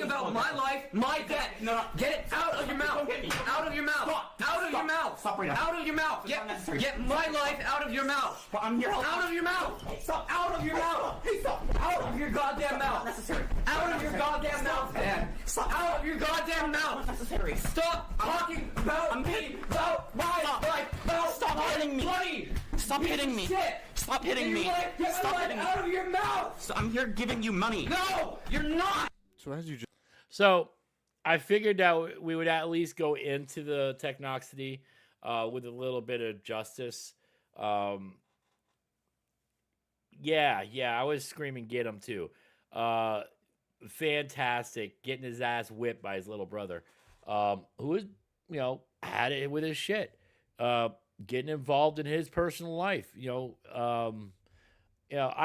About my life, my debt. No. Get it out of your mouth. Out of your mouth. Out of your mouth. Stop right now. Out of your mouth. Get my life out of your mouth. I'm here. Out of your mouth. Stop. Out of your mouth. Stop. Out of your goddamn mouth. Necessary. Out of your goddamn mouth, man. Stop. Out of your goddamn mouth. Necessary. Stop talking about me. About my life. Stop hitting me. Money. Stop hitting me. Shit. Stop hitting me. Get Stop my hitting me. life out of your mouth. So I'm here giving you money. No, you're not. So as you just So I figured that we would at least go into the technoxity with a little bit of justice. Yeah, I was screaming, get him too. Fantastic, getting his ass whipped by his little brother, who was, had it with his shit, getting involved in his personal life. I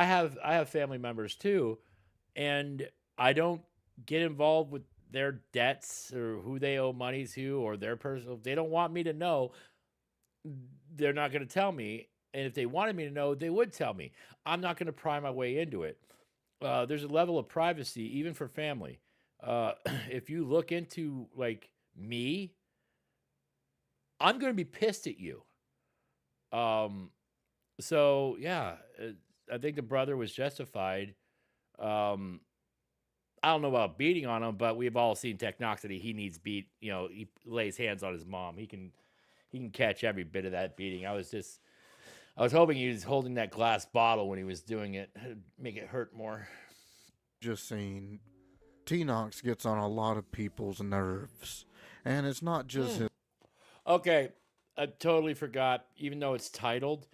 have family members too, and I don't get involved with their debts or who they owe money to or their personal. If they don't want me to know, they're not going to tell me. And if they wanted me to know, they would tell me. I'm not going to pry my way into it. There's a level of privacy, even for family. If you look into like me, I'm going to be pissed at you. So yeah, I think the brother was justified. I don't know about beating on him, but we've all seen technoxity. He needs beat. He lays hands on his mom. He can catch every bit of that beating. I was hoping he was holding that glass bottle when he was doing it, make it hurt more. just seen, T-Nox gets on a lot of people's nerves, and it's not just his. Okay, I totally forgot. Even though it's titled,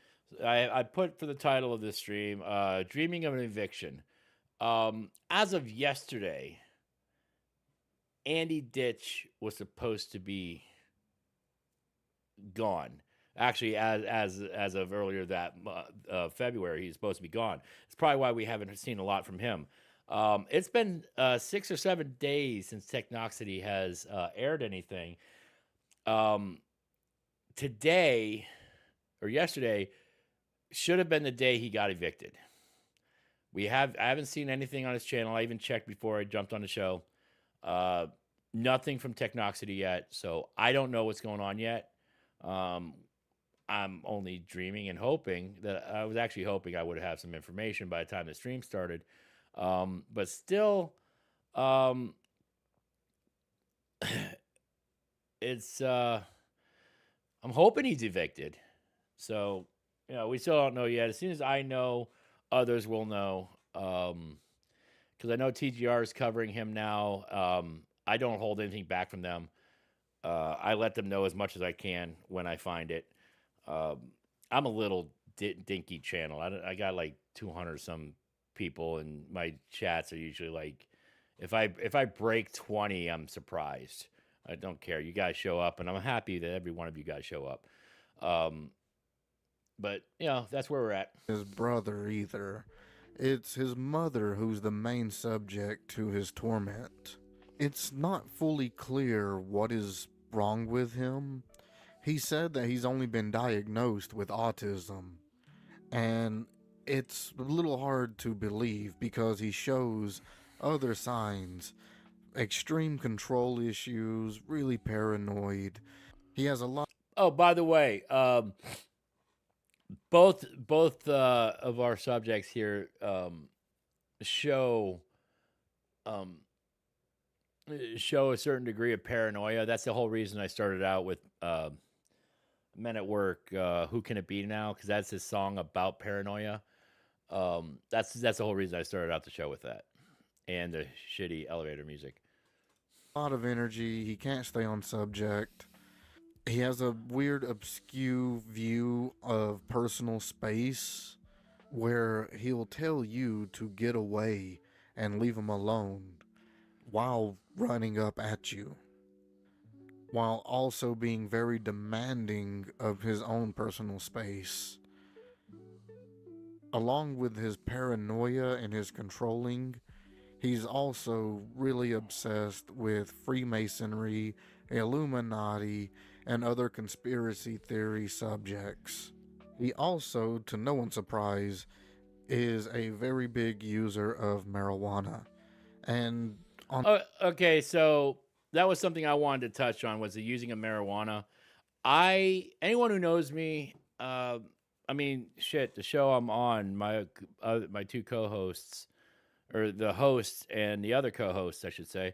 I put for the title of this stream, "Dreaming of an Eviction." As of yesterday, Andy Ditch was supposed to be gone. Actually, as of earlier that February, he's supposed to be gone. It's probably why we haven't seen a lot from him. It's been 6 or 7 days since Technoxity has aired anything. Today or yesterday should have been the day he got evicted. I haven't seen anything on his channel. I even checked before I jumped on the show. Nothing from Technoxity yet, so I don't know what's going on yet. I'm only dreaming and hoping that I was actually hoping I would have some information by the time the stream started. But still, it's I'm hoping he's evicted. So, we still don't know yet. As soon as I know, others will know. Because I know TGR is covering him now. I don't hold anything back from them. I let them know as much as I can when I find it. I'm a little dinky channel. I got like 200 some people, and my chats are usually like, if I break 20, I'm surprised. I don't care. You guys show up, and I'm happy that every one of you guys show up. But that's where we're at. His brother either. It's his mother who's the main subject to his torment. It's not fully clear what is wrong with him. He said that he's only been diagnosed with autism, and it's a little hard to believe because he shows other signs: extreme control issues, really paranoid. He has a lot. Oh, by the way, both of our subjects here show a certain degree of paranoia. That's the whole reason I started out with Men at Work. Who Can It Be Now? Because that's his song about paranoia. That's the whole reason I started out the show with that, and the shitty elevator music. A lot of energy. He can't stay on subject. He has a weird, obscure view of personal space where he'll tell you to get away and leave him alone while running up at you. while also being very demanding of his own personal space. Along with his paranoia and his controlling, he's also really obsessed with Freemasonry, Illuminati, and other conspiracy theory subjects. He also, to no one's surprise, is a very big user of marijuana. And on Okay, so that was something I wanted to touch on, was the using of marijuana. Anyone who knows me, I mean, shit, the show I'm on, my two co-hosts, or the host and the other co-hosts, I should say,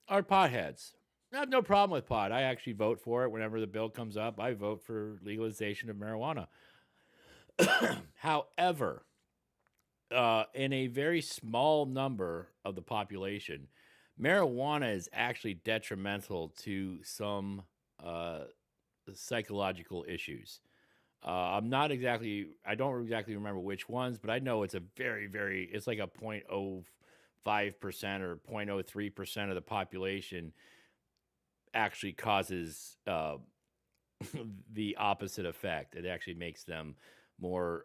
are potheads. I have no problem with pot. I actually vote for it whenever the bill comes up. I vote for legalization of marijuana. However, in a very small number of the population, marijuana is actually detrimental to some psychological issues. I don't exactly remember which ones, but I know it's a it's like a 0.05% or 0.03% of the population actually causes the opposite effect. It actually makes them more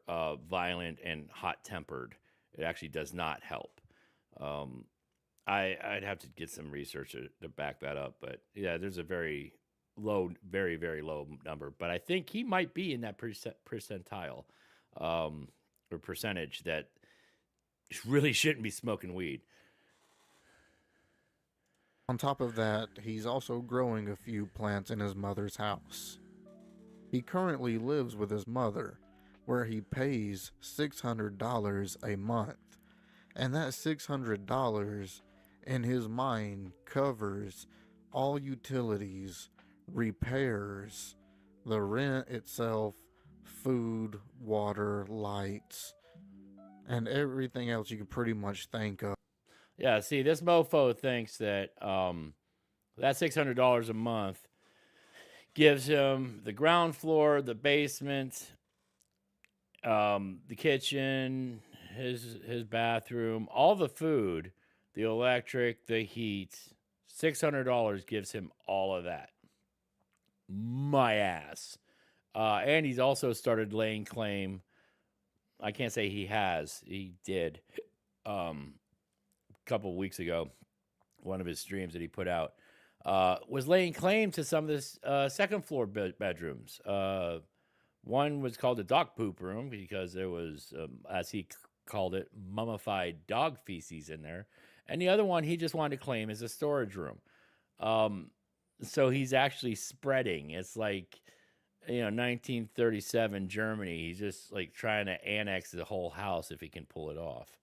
violent and hot-tempered. It actually does not help. I'd have to get some research to back that up, but yeah, there's a very low, very, very low number. But I think he might be in that percentile or percentage that really shouldn't be smoking weed. On top of that, he's also growing a few plants in his mother's house. He currently lives with his mother, where he pays $600 a month. And that $600 in his mind covers all utilities, repairs, the rent itself, food, water, lights, and everything else you can pretty much think of. Yeah, see, this mofo thinks that that $600 a month gives him the ground floor, the basement, the kitchen, his bathroom, all the food, the electric, the heat. $600 gives him all of that. My ass. And he's also started laying claim. I can't say he has. He did. A couple weeks ago, one of his streams that he put out was laying claim to some of this second floor bedrooms. One was called the dog poop room because there was, as he called it, mummified dog feces in there. And the other one he just wanted to claim as a storage room. So he's actually spreading. It's like, 1937 Germany. He's just like trying to annex the whole house if he can pull it off.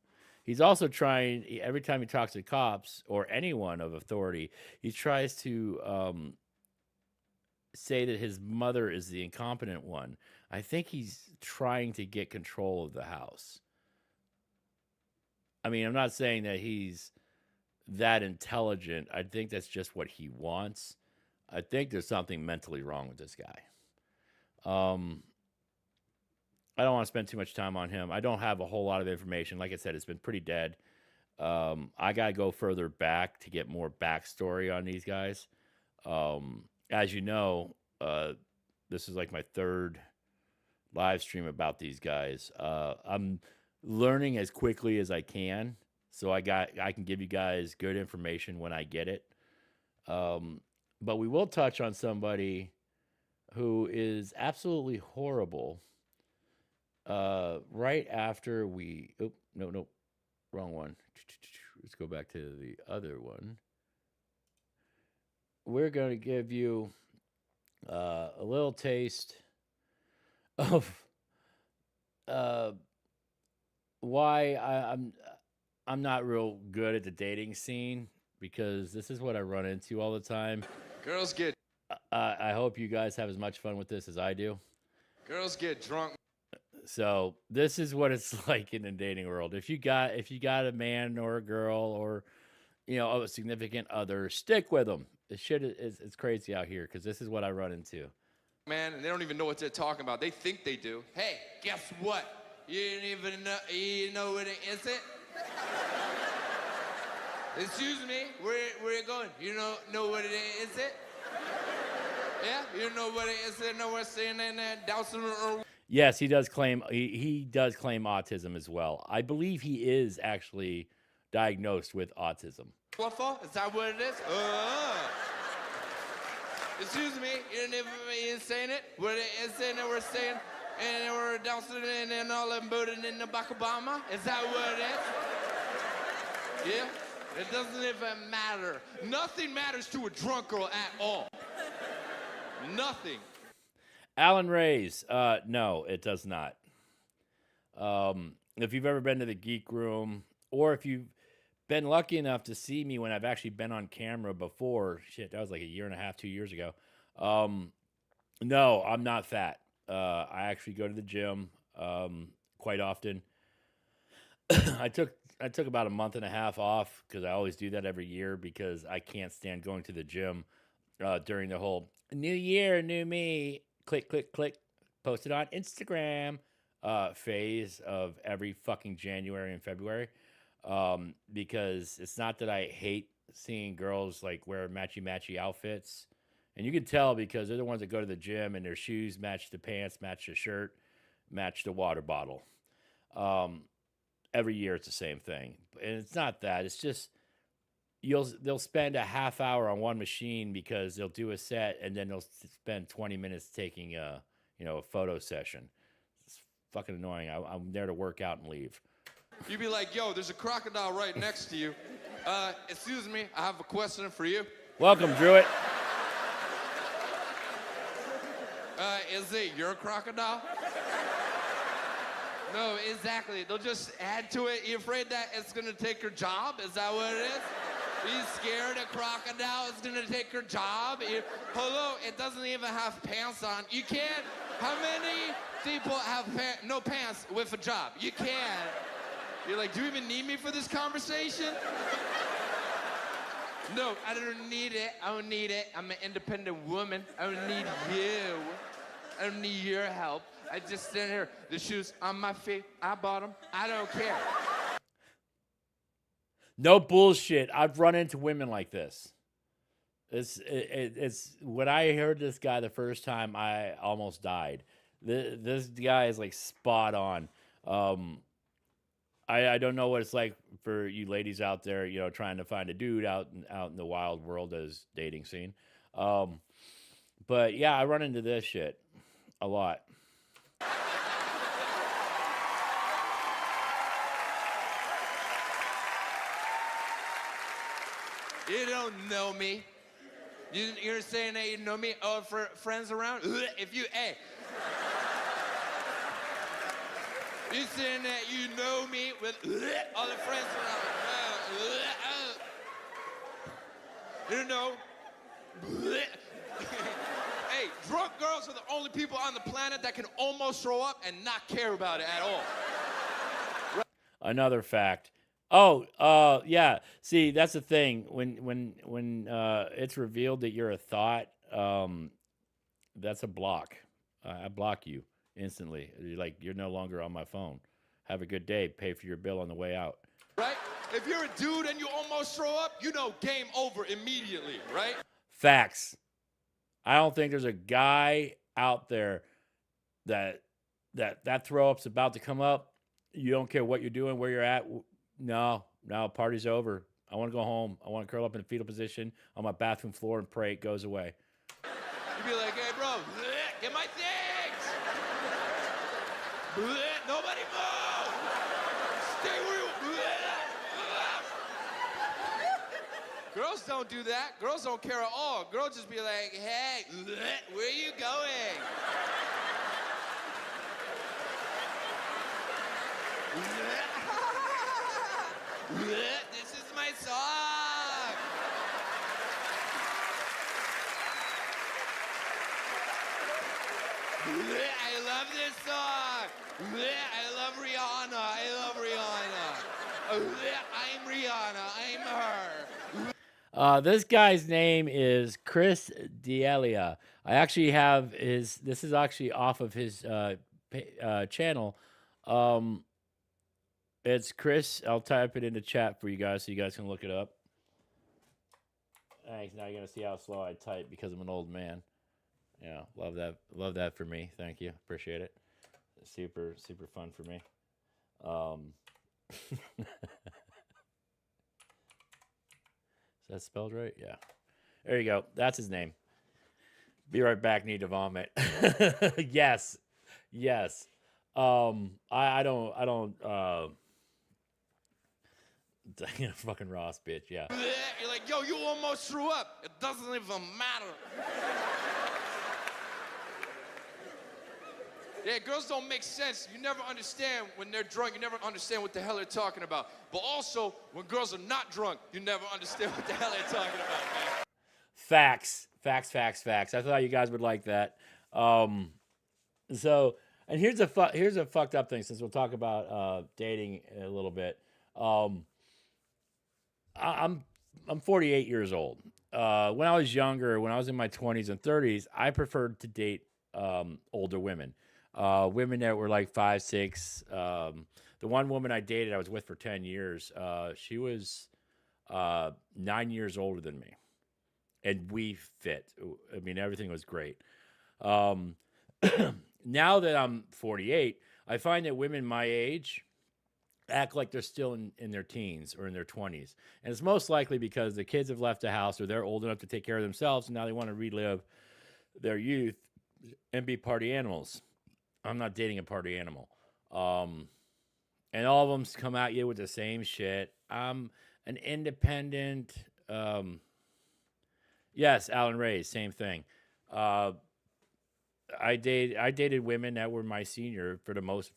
He's also trying, every time he talks to cops or anyone of authority, he tries to say that his mother is the incompetent one. I think he's trying to get control of the house. I mean, I'm not saying that he's that intelligent. I think that's just what he wants. I think there's something mentally wrong with this guy. I don't want to spend too much time on him. I don't have a whole lot of information. Like I said, it's been pretty dead. I got to go further back to get more backstory on these guys. As you know, this is like my third live stream about these guys. I'm learning as quickly as I can, so I can give you guys good information when I get it. But we will touch on somebody who is absolutely horrible. Right after we, no, wrong one. Let's go back to the other one. We're going to give you a little taste of why I'm not real good at the dating scene, because this is what I run into all the time. Girls get. I hope you guys have as much fun with this as I do. Girls get drunk. So this is what it's like in the dating world. If you got a man or a girl or a significant other, stick with them. This shit is crazy out here, because this is what I run into. Man, and they don't even know what they're talking about. They think they do. Hey, guess what? You didn't even know. You know what it is? It? Excuse me. Where you going? You know what it is? It? Yeah, you know what it is. You know what I'm saying in that Dawson or Yes, he does claim he does claim autism as well. I believe he is actually diagnosed with autism. what for? Is that what it is? Excuse me, you're saying it. What it is saying that we're saying, and we're Dawson and all them burden in the back of Obama. Is that what it is? Yeah, it doesn't even matter. Nothing matters to a drunk girl at all. Nothing. Alan Ray's, no, it does not. If you've ever been to the Geek Room, or if you've been lucky enough to see me when I've actually been on camera before, shit, that was like a year and a half, 2 years ago. No, I'm not fat. I actually go to the gym quite often. I took about a month and a half off because I always do that every year because I can't stand going to the gym during the whole new year, new me, click, click, click, posted on Instagram phase of every fucking January and February. Because it's not that I hate seeing girls like wear matchy outfits. And you can tell because they're the ones that go to the gym and their shoes match the pants, match the shirt, match the water bottle. Every year it's the same thing. And it's not that. It's just they'll spend a half hour on one machine because they'll do a set and then they'll spend 20 minutes taking a photo session. It's fucking annoying. I'm there to work out and leave. You'd be like, yo, there's a crocodile right next to you. Excuse me, I have a question for you. Welcome, Druid. Is it your crocodile? No, exactly. They'll just add to it. You afraid that it's gonna take her job? Is that what it is? Are you scared a crocodile is gonna take her job? Hello, it doesn't even have pants on. You can't. How many people have no pants with a job? You can't. You're like, do you even need me for this conversation? No, I don't need it. I don't need it. I'm an independent woman. I don't need you. I don't need your help. I just stand here. The shoes on my feet. I bought them. I don't care. No bullshit. I've run into women like this. It's when I heard this guy the first time, I almost died. This guy is like spot on. I don't know what it's like for you ladies out there, trying to find a dude out in the wild world as dating scene. But yeah, I run into this shit a lot. You don't know me. You're saying that you know me? Oh, for friends around? If you, hey. You're saying that you know me with other friends around? You know? Hey, drunk girls are the only people on the planet that can almost throw up and not care about it at all. Another fact. Oh, yeah. See, that's the thing. When it's revealed that you're a thought, that's a block. I block you instantly. You're no longer on my phone. Have a good day. Pay for your bill on the way out. Right? If you're a dude and you almost throw up, game over immediately, right? Facts. I don't think there's a guy out there that throw up's about to come up. You don't care what you're doing, where you're at. No, party's over. I want to go home. I want to curl up in a fetal position on my bathroom floor and pray it goes away. You'd be like, hey, bro, get my things. Nobody move. Stay where you. Girls don't do that. Girls don't care at all. Girls just be like, hey, where are you going? This is my song. I love this song. I love Rihanna. I love Rihanna. I'm Rihanna. I'm her. This guy's name is Chris D'Elia. I actually have this is actually off of his channel. It's Chris. I'll type it in the chat for you guys so you guys can look it up. Thanks. Now you're gonna see how slow I type because I'm an old man. Yeah, love that. Love that for me. Thank you. Appreciate it. Super fun for me. Is that spelled right? Yeah. There you go. That's his name. Be right back. Need to vomit. Yes. I don't. Fucking Ross, bitch. Yeah. You're like, yo, you almost threw up. It doesn't even matter. Yeah, girls don't make sense. You never understand when they're drunk. You never understand what the hell they're talking about. But also, when girls are not drunk, you never understand what the hell they're talking about, man. Facts. I thought you guys would like that. So, and here's a fucked up thing. Since we'll talk about dating a little bit. I'm 48 years old. When I was younger, when I was in my 20s and 30s, I preferred to date older women. Women that were like 5, 6. The one woman I dated, I was with for 10 years. She was 9 years older than me. And we fit. I mean, everything was great. Now that I'm 48, I find that women my age act like they're still in their teens or in their 20s. And it's most likely because the kids have left the house or they're old enough to take care of themselves, and now they want to relive their youth and be party animals. I'm not dating a party animal. And all of them come at you with the same shit. I'm an independent... Yes, Alan Ray, same thing. I dated women that were my senior for the most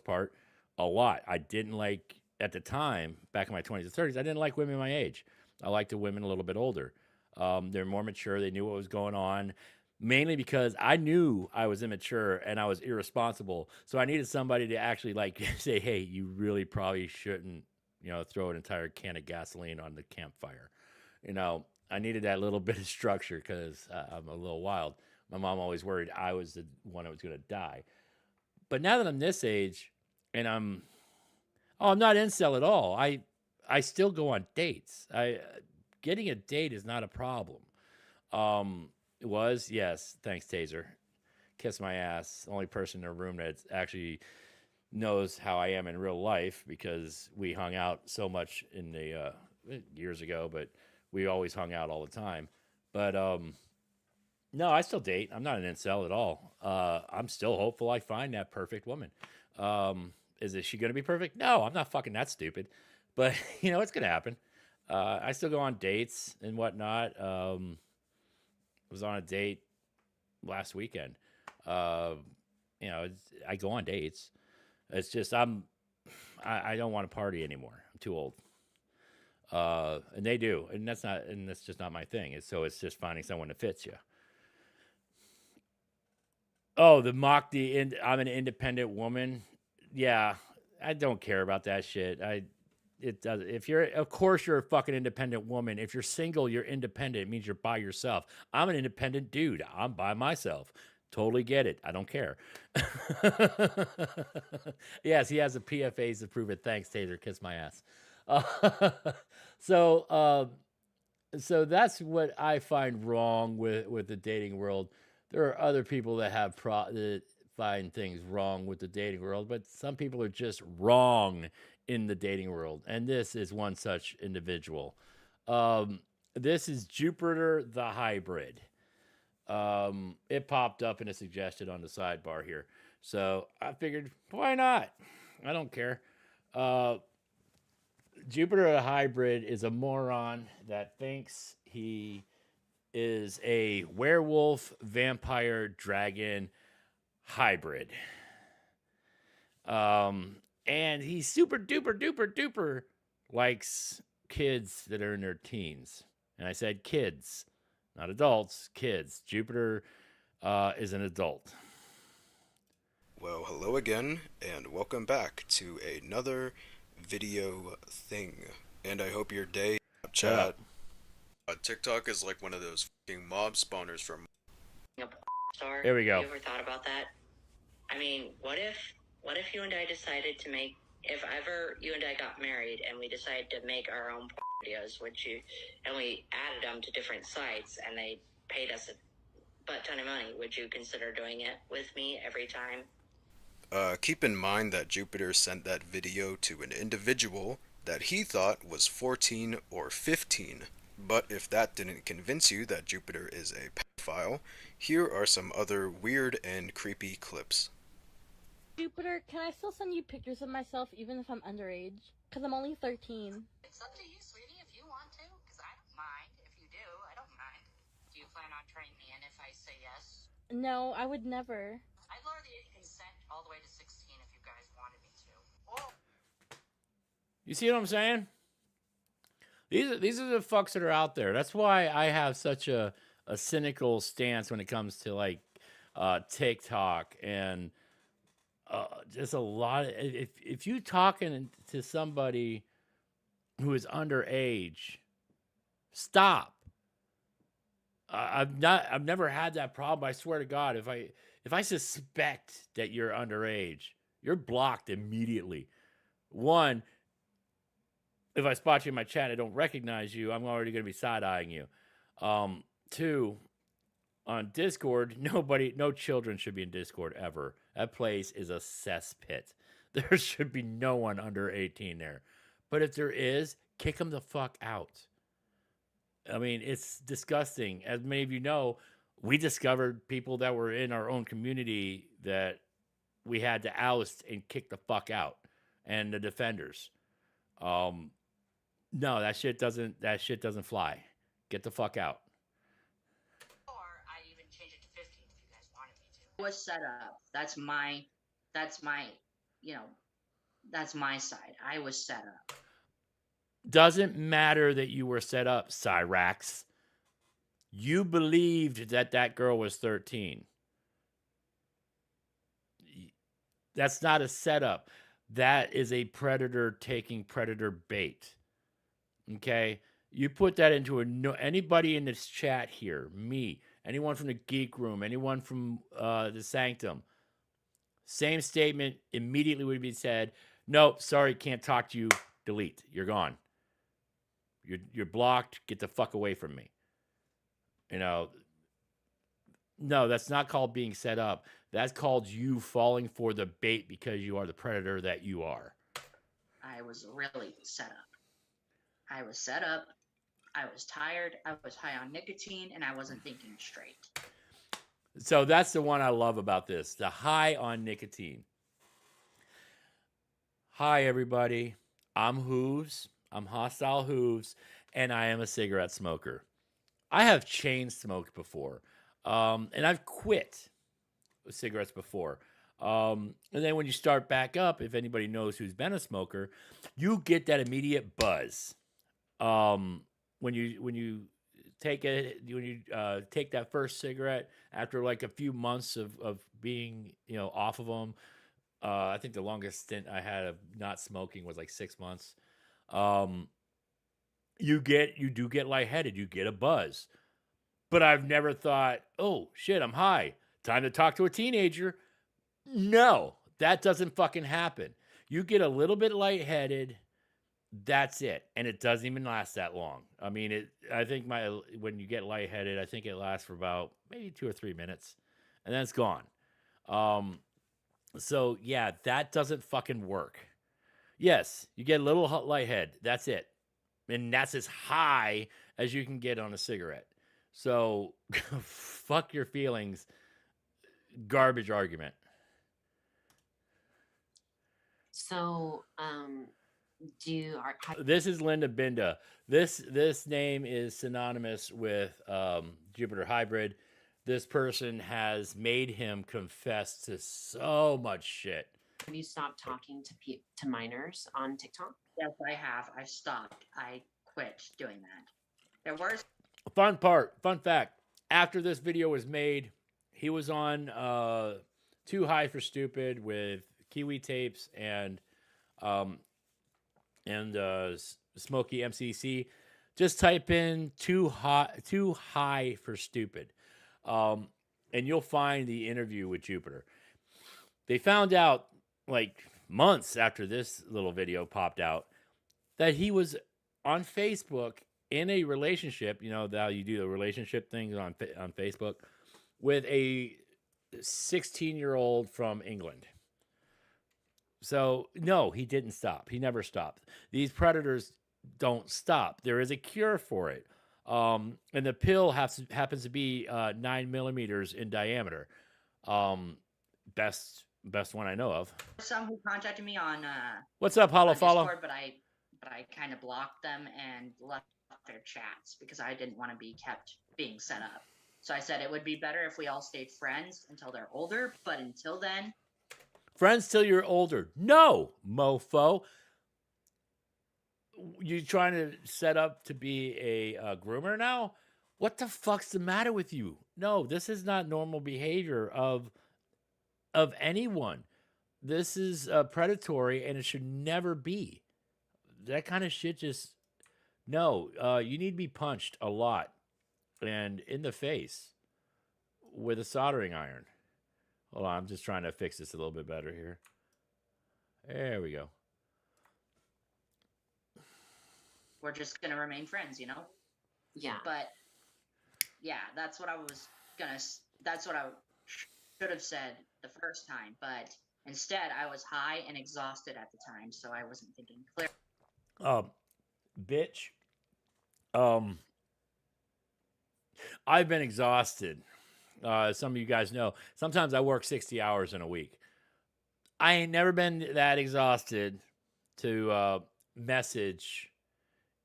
part, a lot. I didn't like at the time, back in my 20s and 30s, I didn't like women my age. I liked the women a little bit older. They're more mature. They knew what was going on, mainly because I knew I was immature and I was irresponsible. So I needed somebody to actually like say, "Hey, you really probably shouldn't, throw an entire can of gasoline on the campfire." I needed that little bit of structure because I'm a little wild. My mom always worried I was the one that was going to die. But now that I'm this age and I'm not incel at all. I still go on dates. Getting a date is not a problem. It was, yes, thanks, Taser. Kiss my ass. Only person in the room that actually knows how I am in real life because we hung out so much in the years ago, but we always hung out all the time. But no, I still date. I'm not an incel at all. I'm still hopeful I find that perfect woman. Is she going to be perfect? No, I'm not fucking that stupid. But, it's going to happen. I still go on dates and whatnot. Was on a date last weekend. I go on dates. It's just I don't want to party anymore. I'm too old. And they do, and that's just not my thing. It's just finding someone that fits you. Oh, I'm an independent woman. Yeah, I don't care about that shit. It does. Of course you're a fucking independent woman. If you're single, you're independent. It means you're by yourself. I'm an independent dude. I'm by myself. Totally get it. I don't care. Yes, he has the PFAs to prove it. Thanks, Taser. Kiss my ass. So that's what I find wrong with the dating world. There are other people that that find things wrong with the dating world, but some people are just wrong in the dating world, and this is one such individual. This is Jupiter the Hybrid. It popped up in a suggestion on the sidebar here, so I figured, why not? I don't care. Jupiter the Hybrid is a moron that thinks he is a werewolf, vampire, dragon hybrid. And he super duper likes kids that are in their teens. And I said kids, not adults, kids. Jupiter is an adult. Well, hello again, and welcome back to another video thing. And I hope your day, Snapchat, TikTok is like one of those fucking mob spawners from. Star. There we go. Have you ever thought about that? I mean, what if you and I decided to make if ever you and I got married and we decided to make our own videos, and we added them to different sites and they paid us a butt ton of money, would you consider doing it with me every time? Keep in mind that Jupiter sent that video to an individual that he thought was 14 or 15. But if that didn't convince you that Jupiter is a pedophile, here are some other weird and creepy clips. Jupiter, can I still send you pictures of myself even if I'm underage? Because I'm only 13. It's up to you, sweetie, if you want to, because I don't mind. If you do, I don't mind. Do you plan on turning me in if I say yes? No, I would never. I'd lower the age of consent all the way to 16 if you guys wanted me to. Oh. You see what I'm saying? These are the fucks that are out there. That's why I have such a cynical stance when it comes to like TikTok and just a lot of, if you talking to somebody who is underage, stop. I've never had that problem. I swear to God, if I suspect that you're underage, you're blocked immediately. One, if I spot you in my chat, I don't recognize you, I'm already going to be side-eyeing you. Two, on Discord, no children should be in Discord ever. That place is a cesspit. There should be no one under 18 there. But if there is, kick them the fuck out. I mean, it's disgusting. As many of you know, we discovered people that were in our own community that we had to oust and kick the fuck out, and the defenders. No, that shit doesn't fly. Get the fuck out. Or I even change it to 15 if you guys wanted me to. It was set up. That's my side. I was set up. Doesn't matter that you were set up, Cyrax. You believed that girl was 13. That's not a setup. That is a predator taking predator bait. Okay? You put that into anybody in this chat here, me, anyone from the Geek Room, anyone from the Sanctum, same statement immediately would be said, nope, sorry, can't talk to you, delete, you're gone. You're blocked, get the fuck away from me. You know, no, that's not called being set up. That's called you falling for the bait because you are the predator that you are. I was really set up. I was set up. I was tired. I was high on nicotine, and I wasn't thinking straight. So that's the one I love about this. The high on nicotine. Hi, everybody. I'm Hooves. I'm Hostile Hooves, and I am a cigarette smoker. I have chain smoked before, and I've quit cigarettes before. And then when you start back up, if anybody knows who's been a smoker, you get that immediate buzz. When you take that first cigarette after like a few months of being off of them. I think the longest stint I had of not smoking was like 6 months. You do get lightheaded, you get a buzz. But I've never thought, oh shit, I'm high. Time to talk to a teenager. No, that doesn't fucking happen. You get a little bit lightheaded. That's it. And it doesn't even last that long. I mean, I think when you get lightheaded, I think it lasts for about maybe 2 or 3 minutes. And then it's gone. So yeah, that doesn't fucking work. Yes, you get a little lighthead. That's it. And that's as high as you can get on a cigarette. So fuck your feelings. Garbage argument. So, This is Linda Binda. This name is synonymous with Jupiter Hybrid. This person has made him confess to so much shit. Have you stopped talking to minors on TikTok? Yes, I have. I stopped. I quit doing that. There were Fun fact. After this video was made, he was on Too High for Stupid with Kiwi Tapes and Smokey MCC. Just type in Too High for Stupid, and you'll find the interview with Jupiter. They found out like months after this little video popped out, that he was on Facebook in a relationship. You know how you do the relationship things on Facebook with a 16-year-old from England. So no, he didn't stop. He never stopped. These predators don't stop. There is a cure for it. And the pill happens to be 9 millimeters in diameter. Best one I know of. Some who contacted me on What's up, Hollow on Follow? Discord, but I kind of blocked them and left their chats because I didn't want to be kept being set up. So I said it would be better if we all stayed friends until they're older, but until then, friends till you're older. No, mofo. You trying to set up to be a groomer now? What the fuck's the matter with you? No, this is not normal behavior of anyone. This is predatory, and it should never be. That kind of shit just no. You need to be punched a lot and in the face with a soldering iron. Hold on, I'm just trying to fix this a little bit better here. There we go. we're just gonna remain friends, you know? Yeah. But yeah, that's what I was gonna. That's what I should have said the first time, but instead I was high and exhausted at the time, so I wasn't thinking clear. Bitch. I've been exhausted. Some of you guys know. Sometimes I work 60 hours in a week. I ain't never been that exhausted to message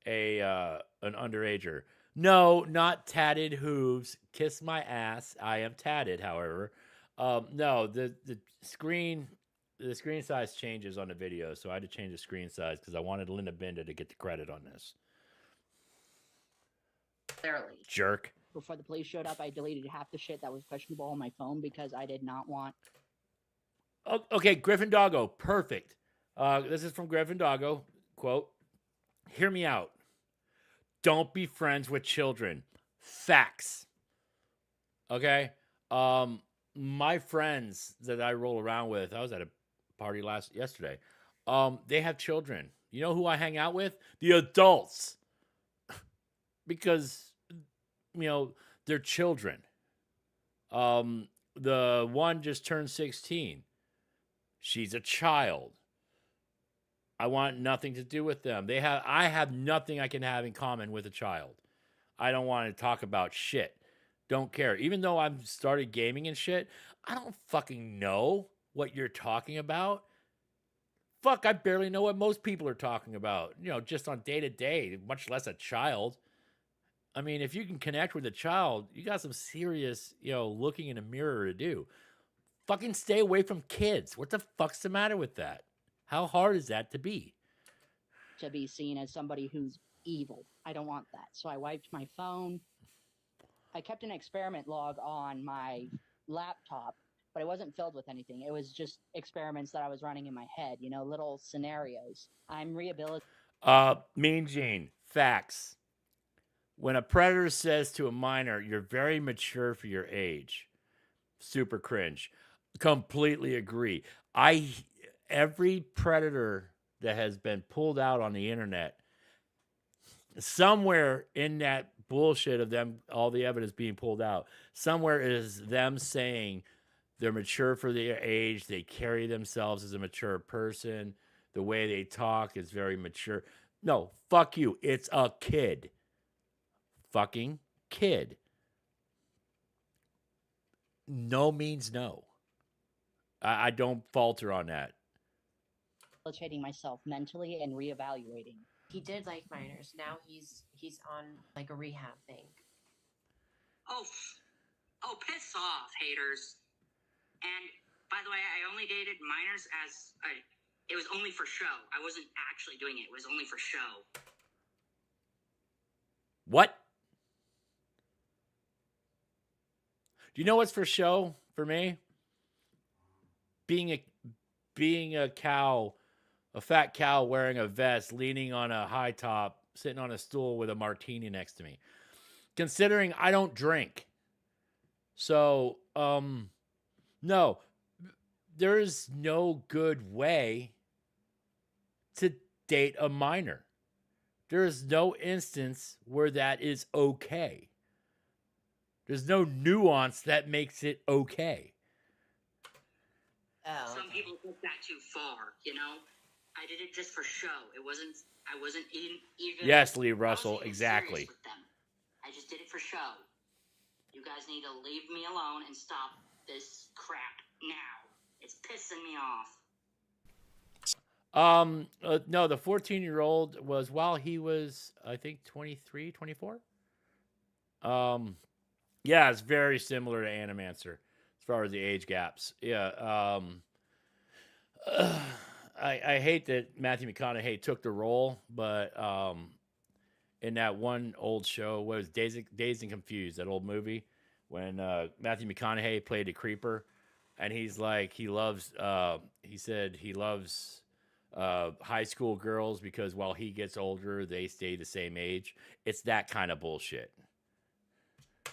an underager. No, not tatted hooves. Kiss my ass. I am tatted, however. No, the screen size changes on the video, so I had to change the screen size because I wanted Linda Binda to get the credit on this. Clearly. Jerk. Before the police showed up, I deleted half the shit that was questionable on my phone because I did not want. Oh, okay, Griffin Doggo, perfect. This is from Griffin Doggo. Quote, hear me out. Don't be friends with children. Facts. Okay? My friends that I roll around with, I was at a party yesterday. They have children. You know who I hang out with? The adults. Because, you know, they're children. The one just turned 16. She's a child. I want nothing to do with them. I have nothing I can have in common with a child. I don't want to talk about shit. Don't care. Even though I've started gaming and shit, I don't fucking know what you're talking about. Fuck, I barely know what most people are talking about. You know, just on day to day, much less a child. I mean, if you can connect with a child, you got some serious, looking in a mirror to do. Fucking stay away from kids. What the fuck's the matter with that? How hard is that to be? To be seen as somebody who's evil. I don't want that. So I wiped my phone. I kept an experiment log on my laptop, but it wasn't filled with anything. It was just experiments that I was running in my head, little scenarios. I'm rehabilitated. Mean Gene, facts. When a predator says to a minor, you're very mature for your age, super cringe. Completely agree. Every predator that has been pulled out on the internet, somewhere in that bullshit of them, all the evidence being pulled out, somewhere is them saying they're mature for their age, they carry themselves as a mature person, the way they talk is very mature. No, fuck you. It's a kid. Fucking kid. No means no. I don't falter on that. Rehabilitating myself mentally and reevaluating. He did like minors. Now he's on like a rehab thing. Oh, piss off, haters. And by the way, I only dated minors it was only for show. I wasn't actually doing it. It was only for show. What? Do you know what's for show for me? Being a cow, a fat cow wearing a vest, leaning on a high top, sitting on a stool with a martini next to me. Considering I don't drink. So, no. there's no good way to date a minor. There is no instance where that is okay. There's no nuance that makes it okay. Oh, some people took that too far, you know? I did it just for show. I wasn't even. Yes, Lee Russell, exactly. With them. I just did it for show. You guys need to leave me alone and stop this crap now. It's pissing me off. No, the 14-year-old was while he was, I think, 23, 24. Yeah, it's very similar to Animancer as far as the age gaps. Yeah. I hate that Matthew McConaughey took the role, but in that one old show, what was Dazed and Confused, that old movie, when Matthew McConaughey played a creeper, and he's like, he said he loves high school girls because while he gets older, they stay the same age. It's that kind of bullshit.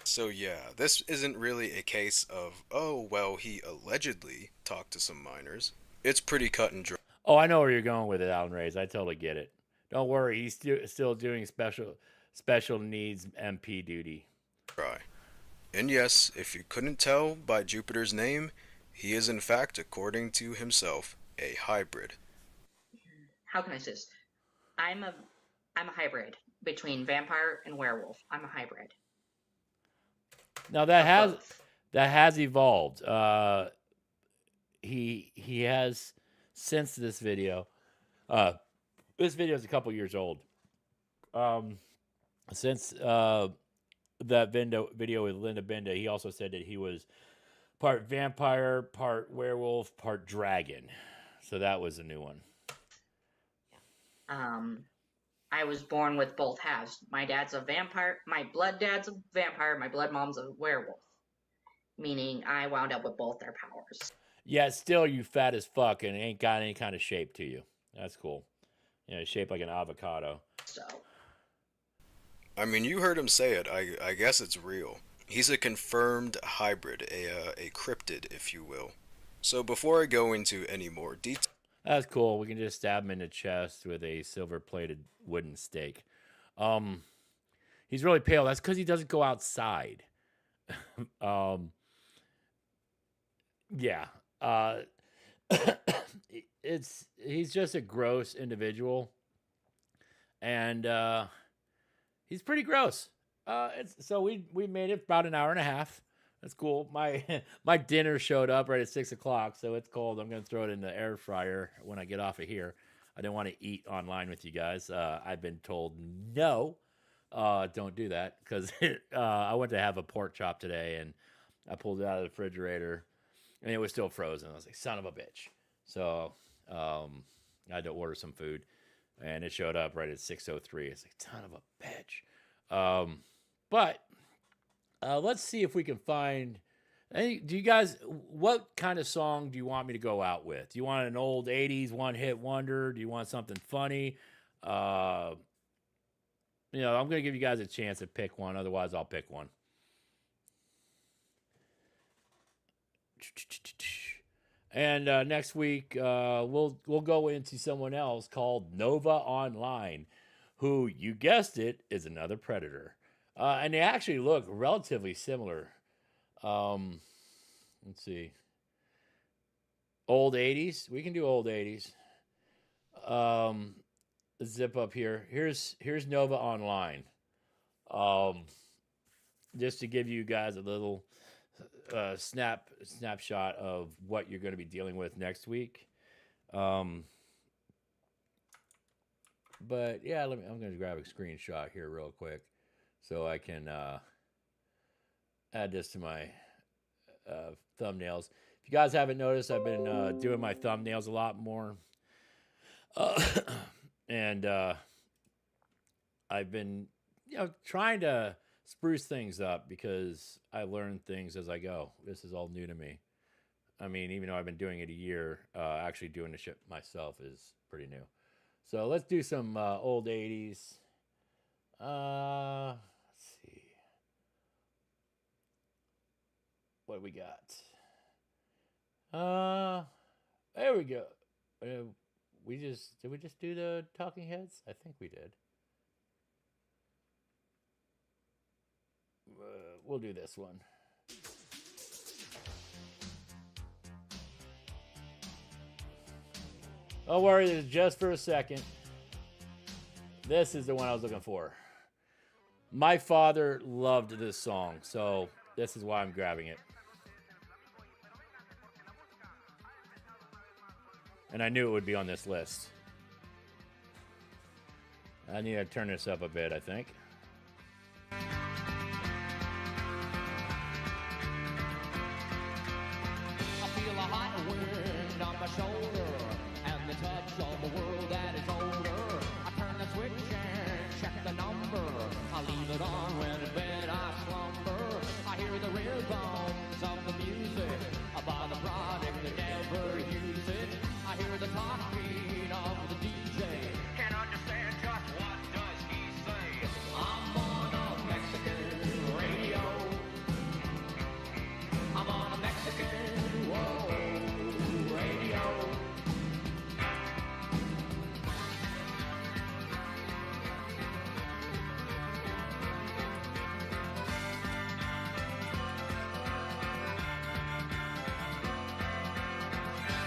So yeah, this isn't really a case of, oh, well, he allegedly talked to some minors. It's pretty cut and dry. Oh, I know where you're going with it, Alan Reyes. I totally get it. Don't worry, he's still doing special needs MP duty. Right. And yes, if you couldn't tell by Jupiter's name, he is in fact, according to himself, a hybrid. How can I say this? I'm a hybrid between vampire and werewolf. I'm a hybrid. Now that has evolved. He has since this video. This video is a couple years old. Since that video with Linda Benda, he also said that he was part vampire, part werewolf, part dragon. So that was a new one. I was born with both halves. My dad's a vampire. My blood dad's a vampire. My blood mom's a werewolf. Meaning I wound up with both their powers. Yeah, still you fat as fuck and ain't got any kind of shape to you. That's cool. You know, shaped like an avocado. So. I mean, you heard him say it. I guess it's real. He's a confirmed hybrid, a cryptid, if you will. So before I go into any more details... That's cool. We can just stab him in the chest with a silver-plated wooden stake. He's really pale. That's because he doesn't go outside. Yeah. He's just a gross individual, and he's pretty gross. So we made it about an hour and a half. That's cool. My dinner showed up right at 6 o'clock, so it's cold. I'm gonna throw it in the air fryer when I get off of here. I didn't want to eat online with you guys. I've been told no, don't do that, because I went to have a pork chop today and I pulled it out of the refrigerator and it was still frozen. I was like, son of a bitch. So I had to order some food and it showed up right at 6:03. It's like, son of a bitch. But let's see if we can find. Do you guys? What kind of song do you want me to go out with? Do you want an old '80s one-hit wonder? Do you want something funny? I'm gonna give you guys a chance to pick one. Otherwise, I'll pick one. And next week, we'll go into someone else called Nova Online, who, you guessed it, is another predator. And they actually look relatively similar. Let's see. Old 80s. We can do old 80s. Zip up here. Here's Nova Online. Just to give you guys a little snapshot of what you're going to be dealing with next week. But yeah, I'm going to grab a screenshot here real quick so I can add this to my thumbnails. If you guys haven't noticed, I've been doing my thumbnails a lot more. And I've been trying to spruce things up because I learn things as I go. This is all new to me. I mean, even though I've been doing it a year, actually doing the shit myself is pretty new. So let's do some old 80s. Let's see. What do we got? There we go. Did we just do the Talking Heads? I think we did. We'll do this one. Don't worry, just for a second. This is the one I was looking for. My father loved this song, so this is why I'm grabbing it. And I knew it would be on this list. I need to turn this up a bit, I think. I feel a hot wind on my shoulder and the touch of a world that is older. I turn the switch and check the number. I leave it on when in bed I slumber. I hear the rhythms of the music about the product that never use it. I hear the talking of the DJ. Can't understand just what does he say. I'm on a Mexican radio. I'm on a Mexican radio.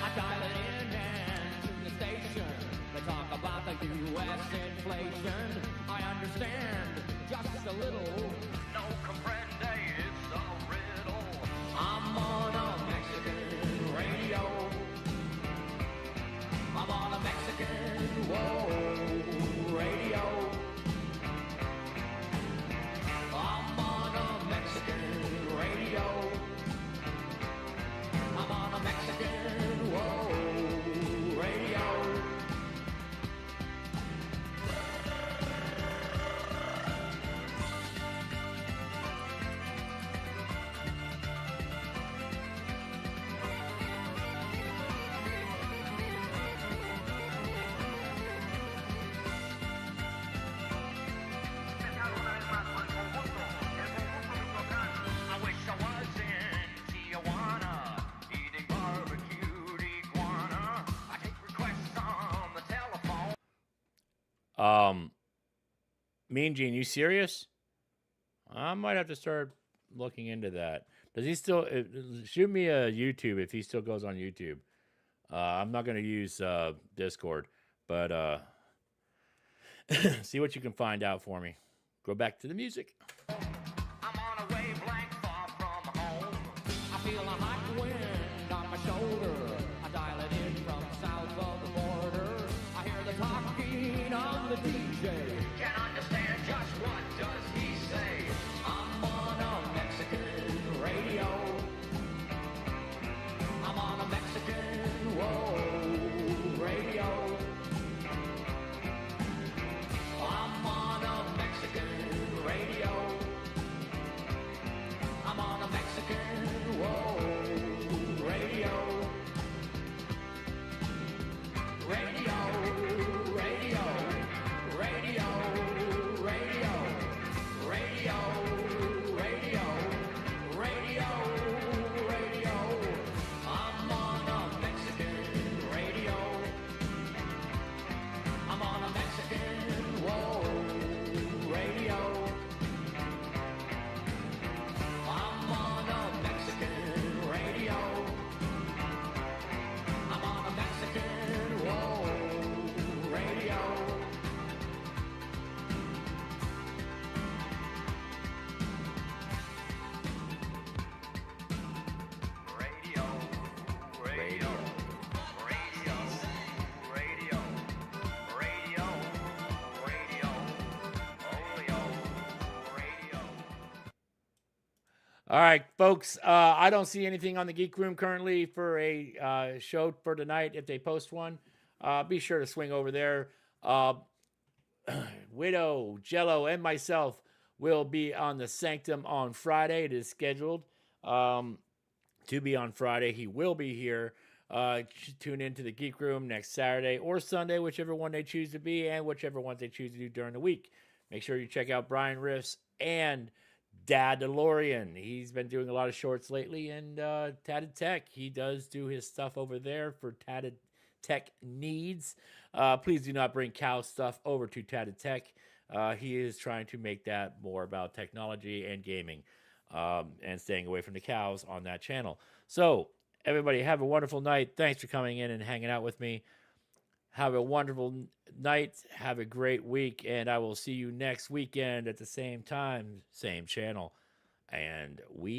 I dial it in and tune the station. They talk about the U.S. inflation. I understand just a little. No comprende, it's a riddle. I'm on a Mexican radio. I'm on a Mexican radio. I'm on a Mexican radio. I'm on a Mexican radio. I wish I was in Tijuana, eating barbecued iguana. I take requests on the telephone. Mean Gene, you serious? I might have to start looking into that. Does he still shoot me a YouTube if he still goes on YouTube? I'm not going to use Discord, but see what you can find out for me. Go back to the music. I'm on a wavelength far from home. I feel a hot wind on my shoulder. I dial it in from south of the border. I hear the talking of the DJ. Can't understand just what does he say. I'm on a Mexican radio. I'm on a Mexican radio. I'm on a Mexican radio. I'm on a Mexican radio. Radio, radio, radio, radio, radio, radio, radio, radio. I'm on a Mexican radio. I'm on a Mexican radio. I'm on a Mexican radio. I'm on a Mexican radio. Radio, radio, radio, radio, radio, radio, radio. All right, folks. I don't see anything on the Geek Room currently for a show for tonight. If they post one, be sure to swing over there. Widow, Jello, and myself will be on the Sanctum on Friday. It is scheduled to be on Friday. He will be here. Tune into the Geek Room next Saturday or Sunday, whichever one they choose to be, and whichever ones they choose to do during the week. Make sure you check out Brian Riffs and Dad DeLorean. He's been doing a lot of shorts lately, and Tatted Tech. He does do his stuff over there for Tatted Tech needs. Please do not bring cow stuff over to Tatted Tech. He is trying to make that more about technology and gaming, and staying away from the cows on that channel. So, everybody, have a wonderful night. Thanks for coming in and hanging out with me. Have a wonderful night. Have a great week. And I will see you next weekend at the same time, same channel. And we